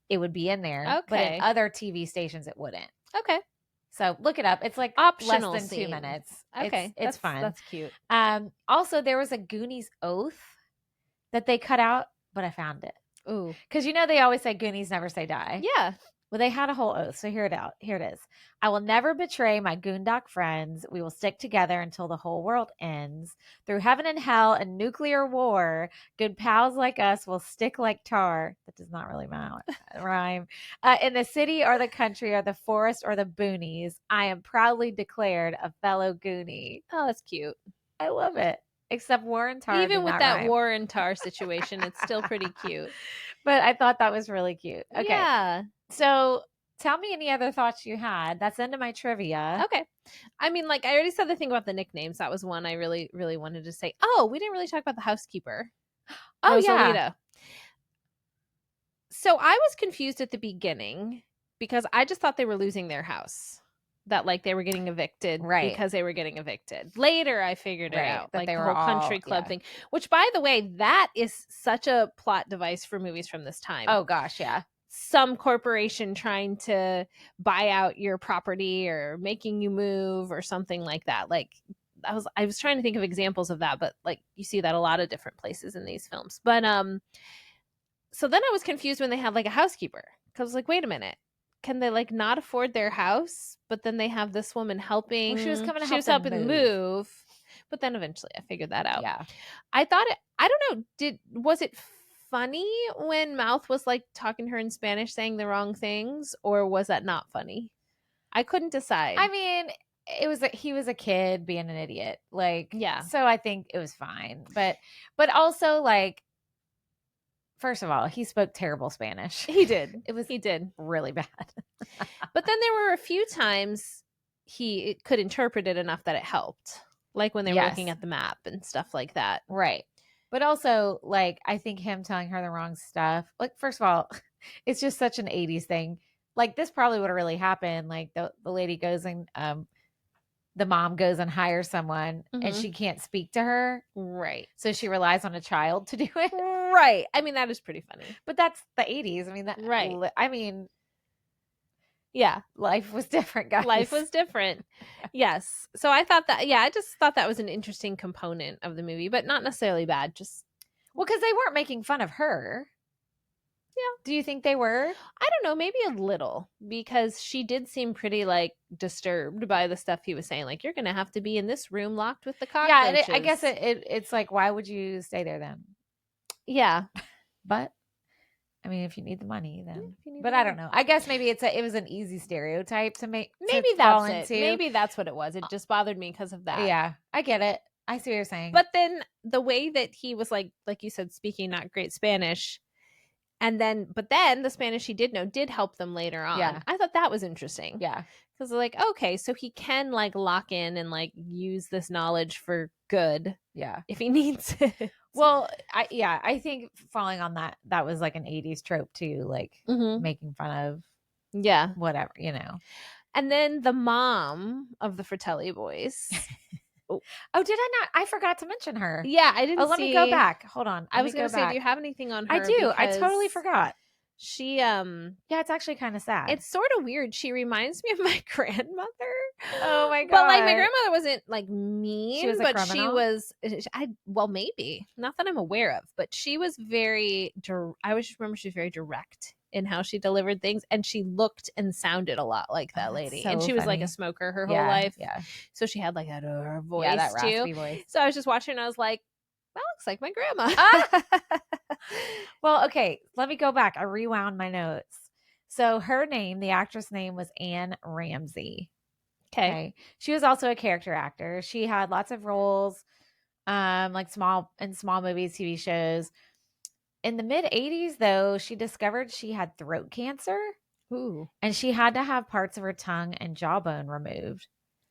S1: it would be in there.
S2: Okay.
S1: But in other TV stations, it wouldn't.
S2: Okay.
S1: So look it up. It's like
S2: optional
S1: less than
S2: scene.
S1: 2 minutes.
S2: Okay.
S1: It's fun.
S2: That's cute.
S1: Also, there was a Goonies oath that they cut out, but I found it.
S2: Ooh.
S1: Because you know they always say Goonies never say die.
S2: Yeah.
S1: Well, they had a whole oath. So here it is. I will never betray my Goondock friends. We will stick together until the whole world ends. Through heaven and hell and nuclear war, good pals like us will stick like tar. That does not really rhyme. In the city or the country or the forest or the boonies, I am proudly declared a fellow Goonie.
S2: Oh, that's cute.
S1: I love it. Except war and tar.
S2: Even with that war and tar situation, it's still pretty cute.
S1: But I thought that was really cute. Okay.
S2: Yeah.
S1: So tell me any other thoughts you had. That's into my trivia.
S2: Okay. I mean, like I already said the thing about the nicknames. That was one I really, really wanted to say. Oh, we didn't really talk about the housekeeper.
S1: Oh,
S2: Rosalita.
S1: yeah.
S2: So I was confused at the beginning because I just thought they were losing their house. That like they were getting evicted because they were getting evicted. Later, I figured it out. That like they were the whole country club thing. Which, by the way, that is such a plot device for movies from this time.
S1: Oh, gosh, yeah.
S2: Some corporation trying to buy out your property or making you move or something like that. Like I was trying to think of examples of that, but like you see that a lot of different places in these films. But so then I was confused when they had like a housekeeper because I was like, wait a minute. Can they like not afford their house, but then they have this woman helping?
S1: Well, she was coming to help
S2: them move. But then eventually I figured that out.
S1: Yeah.
S2: I thought I don't know, was it funny when Mouth was like talking to her in Spanish saying the wrong things, or was that not funny? I couldn't decide.
S1: I mean, he was a kid being an idiot. Like, yeah. So I think it was fine. But also like, first of all, he spoke terrible Spanish.
S2: He did.
S1: He did really bad.
S2: But then there were a few times he could interpret it enough that it helped. Like when they were looking at the map and stuff like that.
S1: Right. But also, like, I think him telling her the wrong stuff. Like, first of all, it's just such an 80s thing. Like, this probably would have really happened. Like, the lady goes and the mom goes and hires someone and she can't speak to her.
S2: Right.
S1: So she relies on a child to do it.
S2: Right. I mean, that is pretty funny.
S1: But that's the 80s. I mean,
S2: right.
S1: I mean,
S2: yeah.
S1: Life was different, guys.
S2: Life was different. Yes. So I thought that, I just thought that was an interesting component of the movie, but not necessarily bad. Just,
S1: well, because they weren't making fun of her. Yeah. Do you think they were?
S2: I don't know. Maybe a little, because she did seem pretty like disturbed by the stuff he was saying. Like, you're going to have to be in this room locked with the cockroaches.
S1: Yeah. I guess it's like, why would you stay there then?
S2: Yeah.
S1: But I mean, if you need the money, then. But I don't know. I guess maybe it was an easy stereotype to make.
S2: Maybe that's it. Maybe that's what it was. It just bothered me because of that.
S1: Yeah, I get it. I see what you're saying.
S2: But then the way that he was like you said, speaking not great Spanish, but then the Spanish he did know did help them later on.
S1: Yeah,
S2: I thought that was interesting.
S1: Yeah,
S2: because like, okay, so he can like lock in and like use this knowledge for good.
S1: Yeah,
S2: if he needs it.
S1: Well, I think falling on that was like an 80s trope too, like making fun of whatever, you know.
S2: And then the mom of the Fratelli boys
S1: Oh, did I not? I forgot to mention her.
S2: Yeah, I didn't.
S1: Oh, let me go back. Hold on.
S2: I was going to say, do you have anything on her?
S1: I do. I totally forgot.
S2: She
S1: yeah, it's actually kind of sad.
S2: It's sort of weird. She reminds me of my grandmother.
S1: Oh my god!
S2: But like my grandmother wasn't like mean.
S1: She was a criminal?
S2: Well, maybe not that I'm aware of, but she was very. I always just remember she was very direct in how she delivered things, and she looked and sounded a lot like that lady.
S1: So
S2: and she was like
S1: funny.
S2: a smoker her whole life.
S1: Yeah.
S2: So she had like that voice,
S1: that raspy voice.
S2: So I was just watching, and I was like, that looks like my grandma.
S1: Well, okay, let me go back. I rewound my notes. So her name, the actress name, was Anne Ramsey. Okay. She was also a character actor. She had lots of roles, like small movies, TV shows. In the mid 80s, though, she discovered she had throat cancer.
S2: Ooh.
S1: And she had to have parts of her tongue and jawbone removed.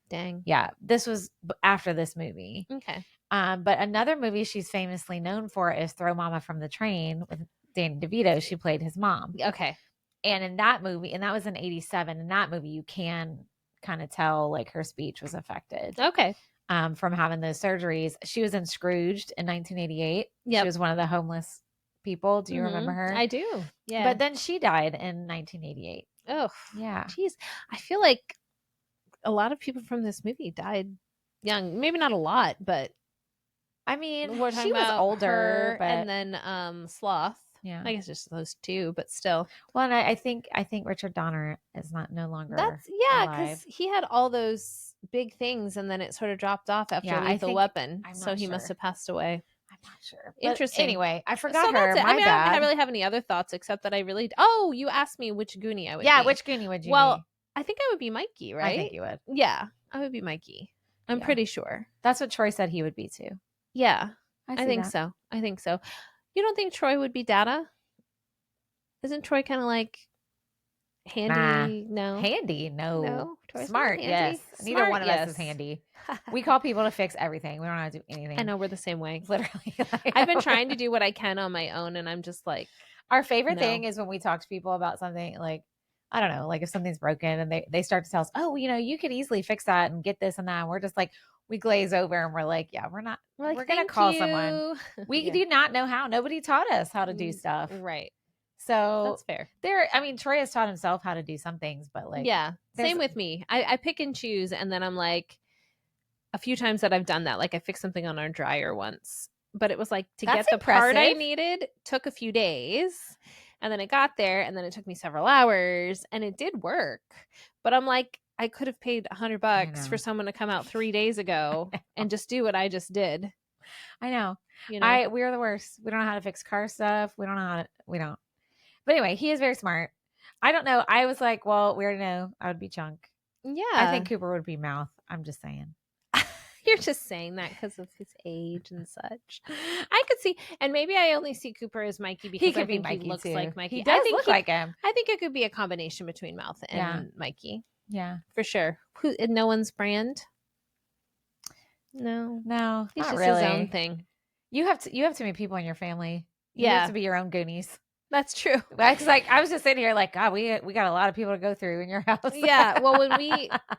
S2: Dang.
S1: Yeah. This was after this movie.
S2: Okay.
S1: But another movie she's famously known for is Throw Mama from the Train with Danny DeVito. She played his mom.
S2: Okay.
S1: And in that movie, and that was in 87, in that movie, you can kind of tell like her speech was affected.
S2: Okay.
S1: From having those surgeries. She was in Scrooged in 1988.
S2: Yep.
S1: She was one of the homeless people. Do you remember her?
S2: I do. Yeah.
S1: But then she died in 1988.
S2: Oh,
S1: yeah.
S2: Jeez. I feel like a lot of people from this movie died young. Maybe not a lot, but
S1: I mean,
S2: she was older, but... and then Sloth. Yeah, I guess just those two, but still.
S1: Well, and I think Richard Donner is no longer.
S2: Because he had all those big things, and then it sort of dropped off after Lethal Weapon. So he must have passed away.
S1: I'm not sure.
S2: Interesting.
S1: Anyway, I forgot her.
S2: My
S1: bad.
S2: I don't really have any other thoughts except that I really. Oh, you asked me which Goonie I would.
S1: Yeah, which Goonie would you?
S2: Well, I think I would be Mikey, right?
S1: I think you would.
S2: Yeah, I would be Mikey. I'm pretty sure.
S1: That's what Troy said he would be too.
S2: Yeah, I think so. I think so. You don't think Troy would be Dada? Isn't Troy kind of like handy? No.
S1: Handy? No.
S2: Troy's
S1: smart, yes.
S2: Smart,
S1: neither one of us is handy. We call people to fix everything. We don't know how to do anything.
S2: I know, we're the same way.
S1: Literally.
S2: I've been trying to do what I can on my own, and I'm just like,
S1: our favorite thing is when we talk to people about something, like, I don't know, like if something's broken and they start to tell us, oh, you could easily fix that and get this and that. And we're just like, we glaze over and we're like, yeah, we're not, we're going to call someone. We do not know how. Nobody taught us how to do stuff.
S2: Right.
S1: So
S2: that's fair.
S1: Troy has taught himself how to do some things, but like,
S2: yeah, same with me. I pick and choose. And then I'm like, a few times that I've done that, like I fixed something on our dryer once, but it was like to get the part I needed took a few days, and then it got there, and then it took me several hours, and it did work. But I'm like, I could have paid $100 for someone to come out 3 days ago and just do what I just did.
S1: I know. We're the worst. We don't know how to fix car stuff. We don't know how to. We don't. But anyway, he is very smart. I don't know. I was like, well, we already know I would be Chunk.
S2: Yeah.
S1: I think Cooper would be Mouth. I'm just saying.
S2: You're just saying that because of his age and such. I could see, and maybe I only see Cooper as Mikey because I think he looks like Mikey.
S1: He does look like him.
S2: I think it could be a combination between Mouth and Mikey.
S1: Yeah,
S2: for sure. No one's brand. No,
S1: he's
S2: just
S1: really
S2: his own thing.
S1: You have too many people in your family. You have to be your own Goonies.
S2: That's true.
S1: It's like I was just sitting here like, God, we got a lot of people to go through in your house.
S2: Yeah. Well,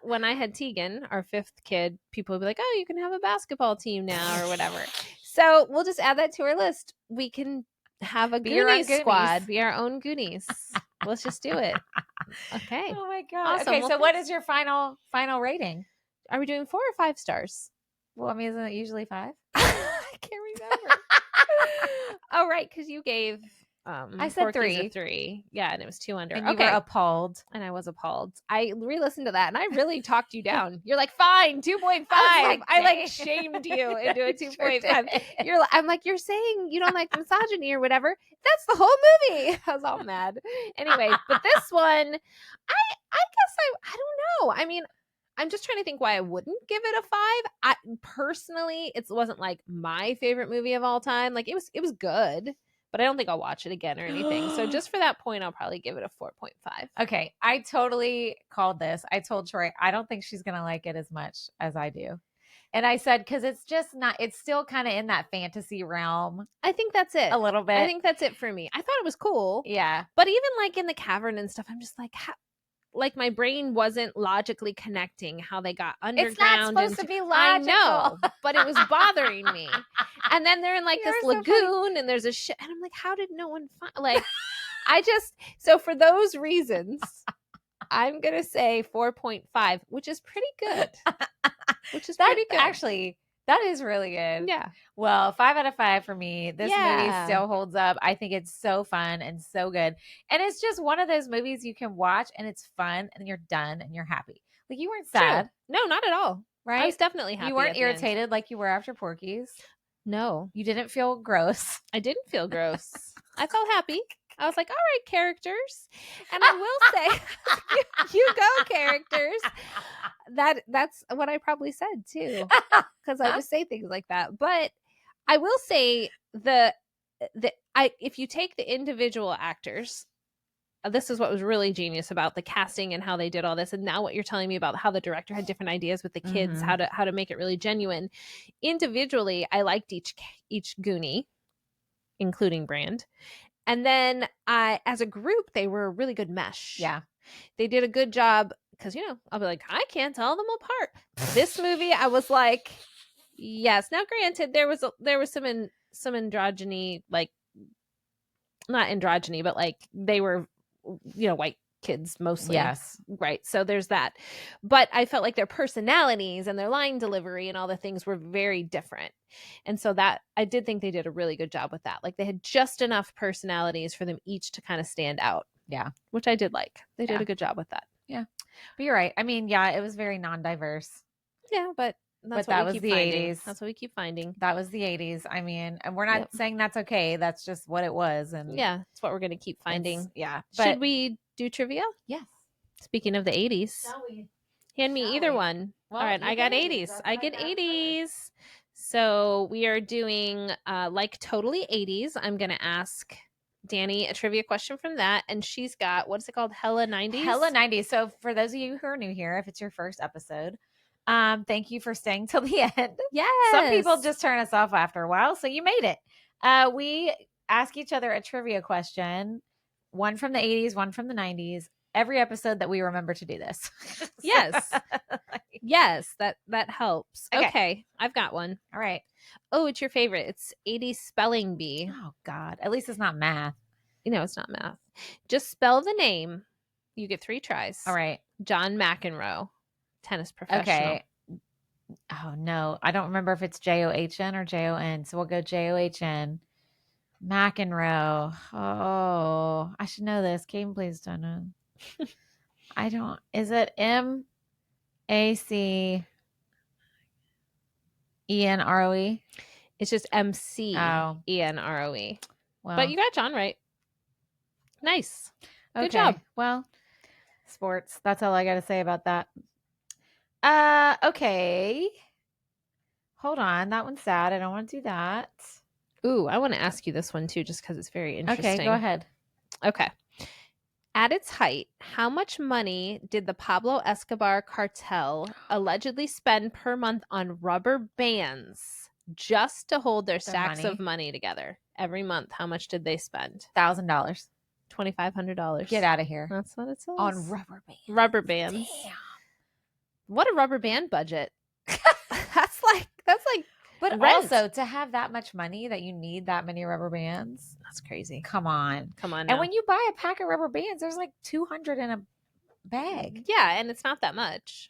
S2: when I had Tegan, our 5th kid, people would be like, oh, you can have a basketball team now or whatever. So we'll just add that to our list. We can have a Goonies squad, be our own Goonies. Let's just do it. Okay.
S1: Oh my God.
S2: Awesome.
S1: Okay. So what is your final rating?
S2: Are we doing 4 or 5 stars?
S1: Well, I mean, isn't it usually 5?
S2: I can't remember. Oh, right. Because you gave...
S1: I said 3.
S2: 3. Yeah, and it was 2 under.
S1: And you were appalled.
S2: And I was appalled. I re-listened to that, and I really talked you down. You're like, fine, 2.5. I shamed you into a 2.5. I'm like, you're saying you don't like misogyny or whatever. That's the whole movie. I was all mad. Anyway, but this one, I guess I don't know. I mean, I'm just trying to think why I wouldn't give it a 5. Personally, it wasn't like my favorite movie of all time. Like it was good. But I don't think I'll watch it again or anything. So just for that point, I'll probably give it a 4.5.
S1: Okay. I totally called this. I told Troy, I don't think she's going to like it as much as I do. And I said, because it's just not, it's still kind of in that fantasy realm.
S2: I think that's it.
S1: A little bit.
S2: I think that's it for me. I thought it was cool.
S1: Yeah.
S2: But even like in the cavern and stuff, I'm just like, like my brain wasn't logically connecting how they got underground.
S1: It's not supposed to be logical.
S2: I know, but it was bothering me. And then they're in like
S1: You're
S2: this
S1: so
S2: lagoon and there's a ship. And I'm like, how did no one find, like, so for those reasons, I'm going to say 4.5, which is pretty good. Pretty good.
S1: Actually, that is really good.
S2: Yeah.
S1: Well, 5 out of 5 for me. This movie still holds up. I think it's so fun and so good. And it's just one of those movies you can watch and it's fun and you're done and you're happy. Like, you weren't sad.
S2: True. No, not at all.
S1: Right?
S2: I was definitely happy.
S1: You weren't irritated like you were after Porky's.
S2: No.
S1: You didn't feel gross.
S2: I didn't feel gross. I felt happy. I was like, all right, characters. And I will say, you go, characters. That's what I probably said, too. Because I just say things like that. But I will say, if you take the individual actors, this is what was really genius about the casting and how they did all this. And now what you're telling me about how the director had different ideas with the kids, how to make it really genuine. Individually, I liked each Goonie, including Brand. And then as a group, they were a really good mesh.
S1: Yeah.
S2: They did a good job because, I'll be like, I can't tell them apart. This movie, I was like, yes. Now, granted, there was some androgyny, like, not androgyny, but like they were, white kids mostly.
S1: Yes.
S2: Right. So there's that. But I felt like their personalities and their line delivery and all the things were very different. And so that I did think they did a really good job with that. Like they had just enough personalities for them each to kind of stand out.
S1: Yeah.
S2: Which I did like. They did a good job with that.
S1: Yeah. But you're right. I mean, yeah, it was very non-diverse.
S2: Yeah, but
S1: that was the 80s.
S2: That's what we keep finding.
S1: That was the 80s. I mean, and we're not saying that's okay. That's just what it was. And
S2: yeah, it's what we're going to keep finding.
S1: Yeah.
S2: But should we do trivia?
S1: Yes.
S2: Speaking of the 80s.
S1: Shall we?
S2: Hand me either one. Well, all right, I got 80s. I get 80s. So we are doing like totally 80s. I'm going to ask Danny a trivia question from that. And she's got, what is it called? Hella 90s?
S1: Hella 90s. So for those of you who are new here, if it's your first episode, thank you for staying till the end.
S2: Yes.
S1: Some people just turn us off after a while, so you made it. We ask each other a trivia question, one from the 80s, one from the 90s. Every episode that we remember to do this.
S2: Yes. Yes, that helps. Okay, I've got one.
S1: All right.
S2: Oh, it's your favorite. It's 80s spelling bee.
S1: Oh, God. At least it's not math.
S2: It's not math. Just spell the name. You get 3 tries.
S1: All right.
S2: John McEnroe, tennis professional. Okay.
S1: Oh, no. I don't remember if it's John or Jon. So we'll go John. McEnroe. Oh, I should know this. Caden, please don't know. I don't. Is it MACENROE?
S2: It's just MCENROE.
S1: Well,
S2: but you got John right. Nice.
S1: Okay.
S2: Good job.
S1: Well, sports. That's all I got to say about that. Okay. Hold on. That one's sad. I don't want to do that.
S2: Ooh, I want to ask you this one too, just because it's very interesting.
S1: Okay, go ahead.
S2: Okay. At its height, how much money did the Pablo Escobar cartel allegedly spend per month on rubber bands just to hold their stacks of money together? Every month, how much did they spend?
S1: $1,000.
S2: $2,500.
S1: Get out of here.
S2: That's what it says.
S1: On rubber bands.
S2: Rubber bands.
S1: Damn.
S2: What a rubber band budget. That's like
S1: but
S2: rent.
S1: Also to have that much money that you need that many rubber bands.
S2: That's crazy.
S1: Come on.
S2: Now.
S1: And when you buy a pack of rubber bands, there's like 200 in a bag.
S2: Yeah, and it's not that much.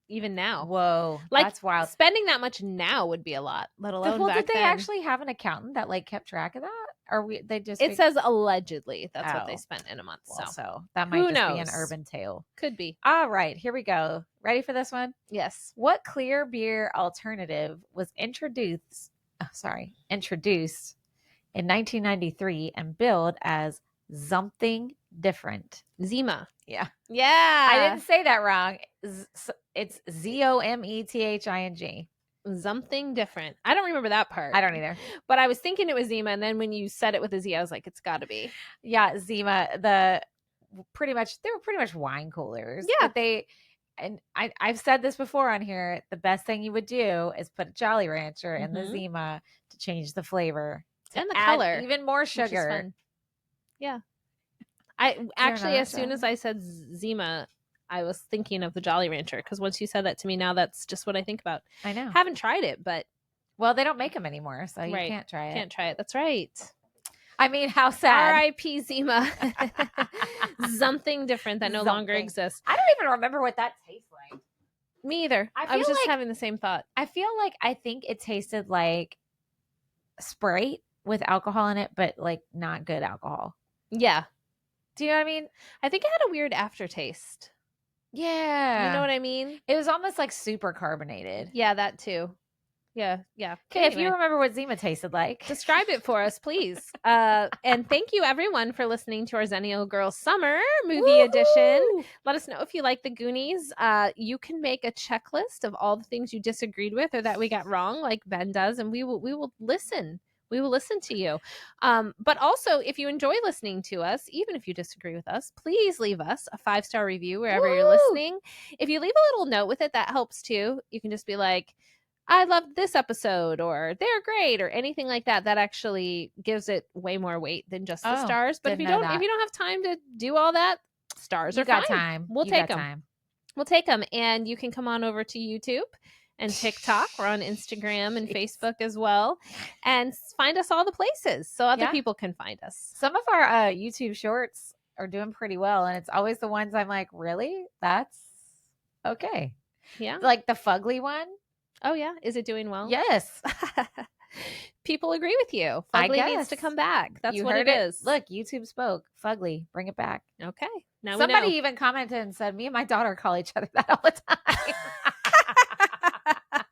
S2: Even now.
S1: Whoa.
S2: Like,
S1: that's wild.
S2: Spending that much now would be a lot, let alone back
S1: did they
S2: then.
S1: actually have an accountant that like kept track of that? Or they just
S2: It says allegedly that's what they spent in a month.
S1: So that might just be an urban tale.
S2: Could be.
S1: All right, here we go. Ready for this one?
S2: Yes.
S1: What clear beer alternative was introduced in 1993 and billed as something different?
S2: Zima.
S1: Yeah.
S2: Yeah.
S1: I didn't say that wrong. It's ZOMETHING.
S2: Something different. I don't remember that part.
S1: I don't either.
S2: But I was thinking it was Zima, and then when you said it with a Z, I was like, it's got to be.
S1: Yeah, Zima. They were pretty much wine coolers.
S2: Yeah.
S1: But I've said this before on here. The best thing you would do is put a Jolly Rancher in the Zima to change the flavor
S2: and the color,
S1: even more sugar.
S2: Yeah. I actually, as soon as I said Zima, I was thinking of the Jolly Rancher, because once you said that to me, now that's just what I think about.
S1: I know.
S2: Haven't tried it, but
S1: well, they don't make them anymore, so you can't try it.
S2: Can't try it. That's right.
S1: I mean, how sad.
S2: R.I.P. Zima. Something different that no longer exists.
S1: I don't even remember what that tastes like.
S2: Me either. I was just having the same thought.
S1: I feel like I think it tasted like Sprite with alcohol in it, but like not good alcohol.
S2: Yeah.
S1: Do you know what I mean?
S2: I think it had a weird aftertaste.
S1: Yeah.
S2: You know what I mean?
S1: It was almost like super carbonated.
S2: Yeah, that too. Yeah.
S1: Okay, if you remember what Zima tasted like,
S2: describe it for us, please. And thank you, everyone, for listening to our Xennial Girl Summer movie edition. Let us know if you like the Goonies. You can make a checklist of all the things you disagreed with or that we got wrong, like Ben does, and we will listen. We will listen to you. But also, if you enjoy listening to us, even if you disagree with us, please leave us a 5-star review wherever you're listening. If you leave a little note with it, that helps too. You can just be like, I loved this episode, or they're great, or anything like that. That actually gives it way more weight than just the stars. But if you don't have time to do all that, stars are fine.
S1: You got time.
S2: We'll take them. We'll take them. And you can come on over to YouTube and TikTok. We're on Instagram and Facebook as well. And find us all the places so other people can find us.
S1: Some of our YouTube shorts are doing pretty well. And it's always the ones I'm like, really? That's okay.
S2: Yeah.
S1: Like the Fugly one.
S2: Oh, yeah. Is it doing well?
S1: Yes.
S2: People agree with you. Fugly needs to come back. That's what it is.
S1: Look, YouTube spoke. Fugly, bring it back.
S2: Okay. Now
S1: somebody even commented and said, me and my daughter call each other that all the time.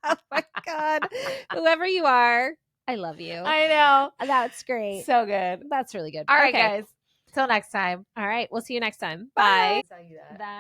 S2: Oh, my God. Whoever you are, I love you.
S1: I know.
S2: That's great.
S1: So good.
S2: That's really good.
S1: All right, guys. Till next time.
S2: All right. We'll see you next time. Bye.
S1: Bye.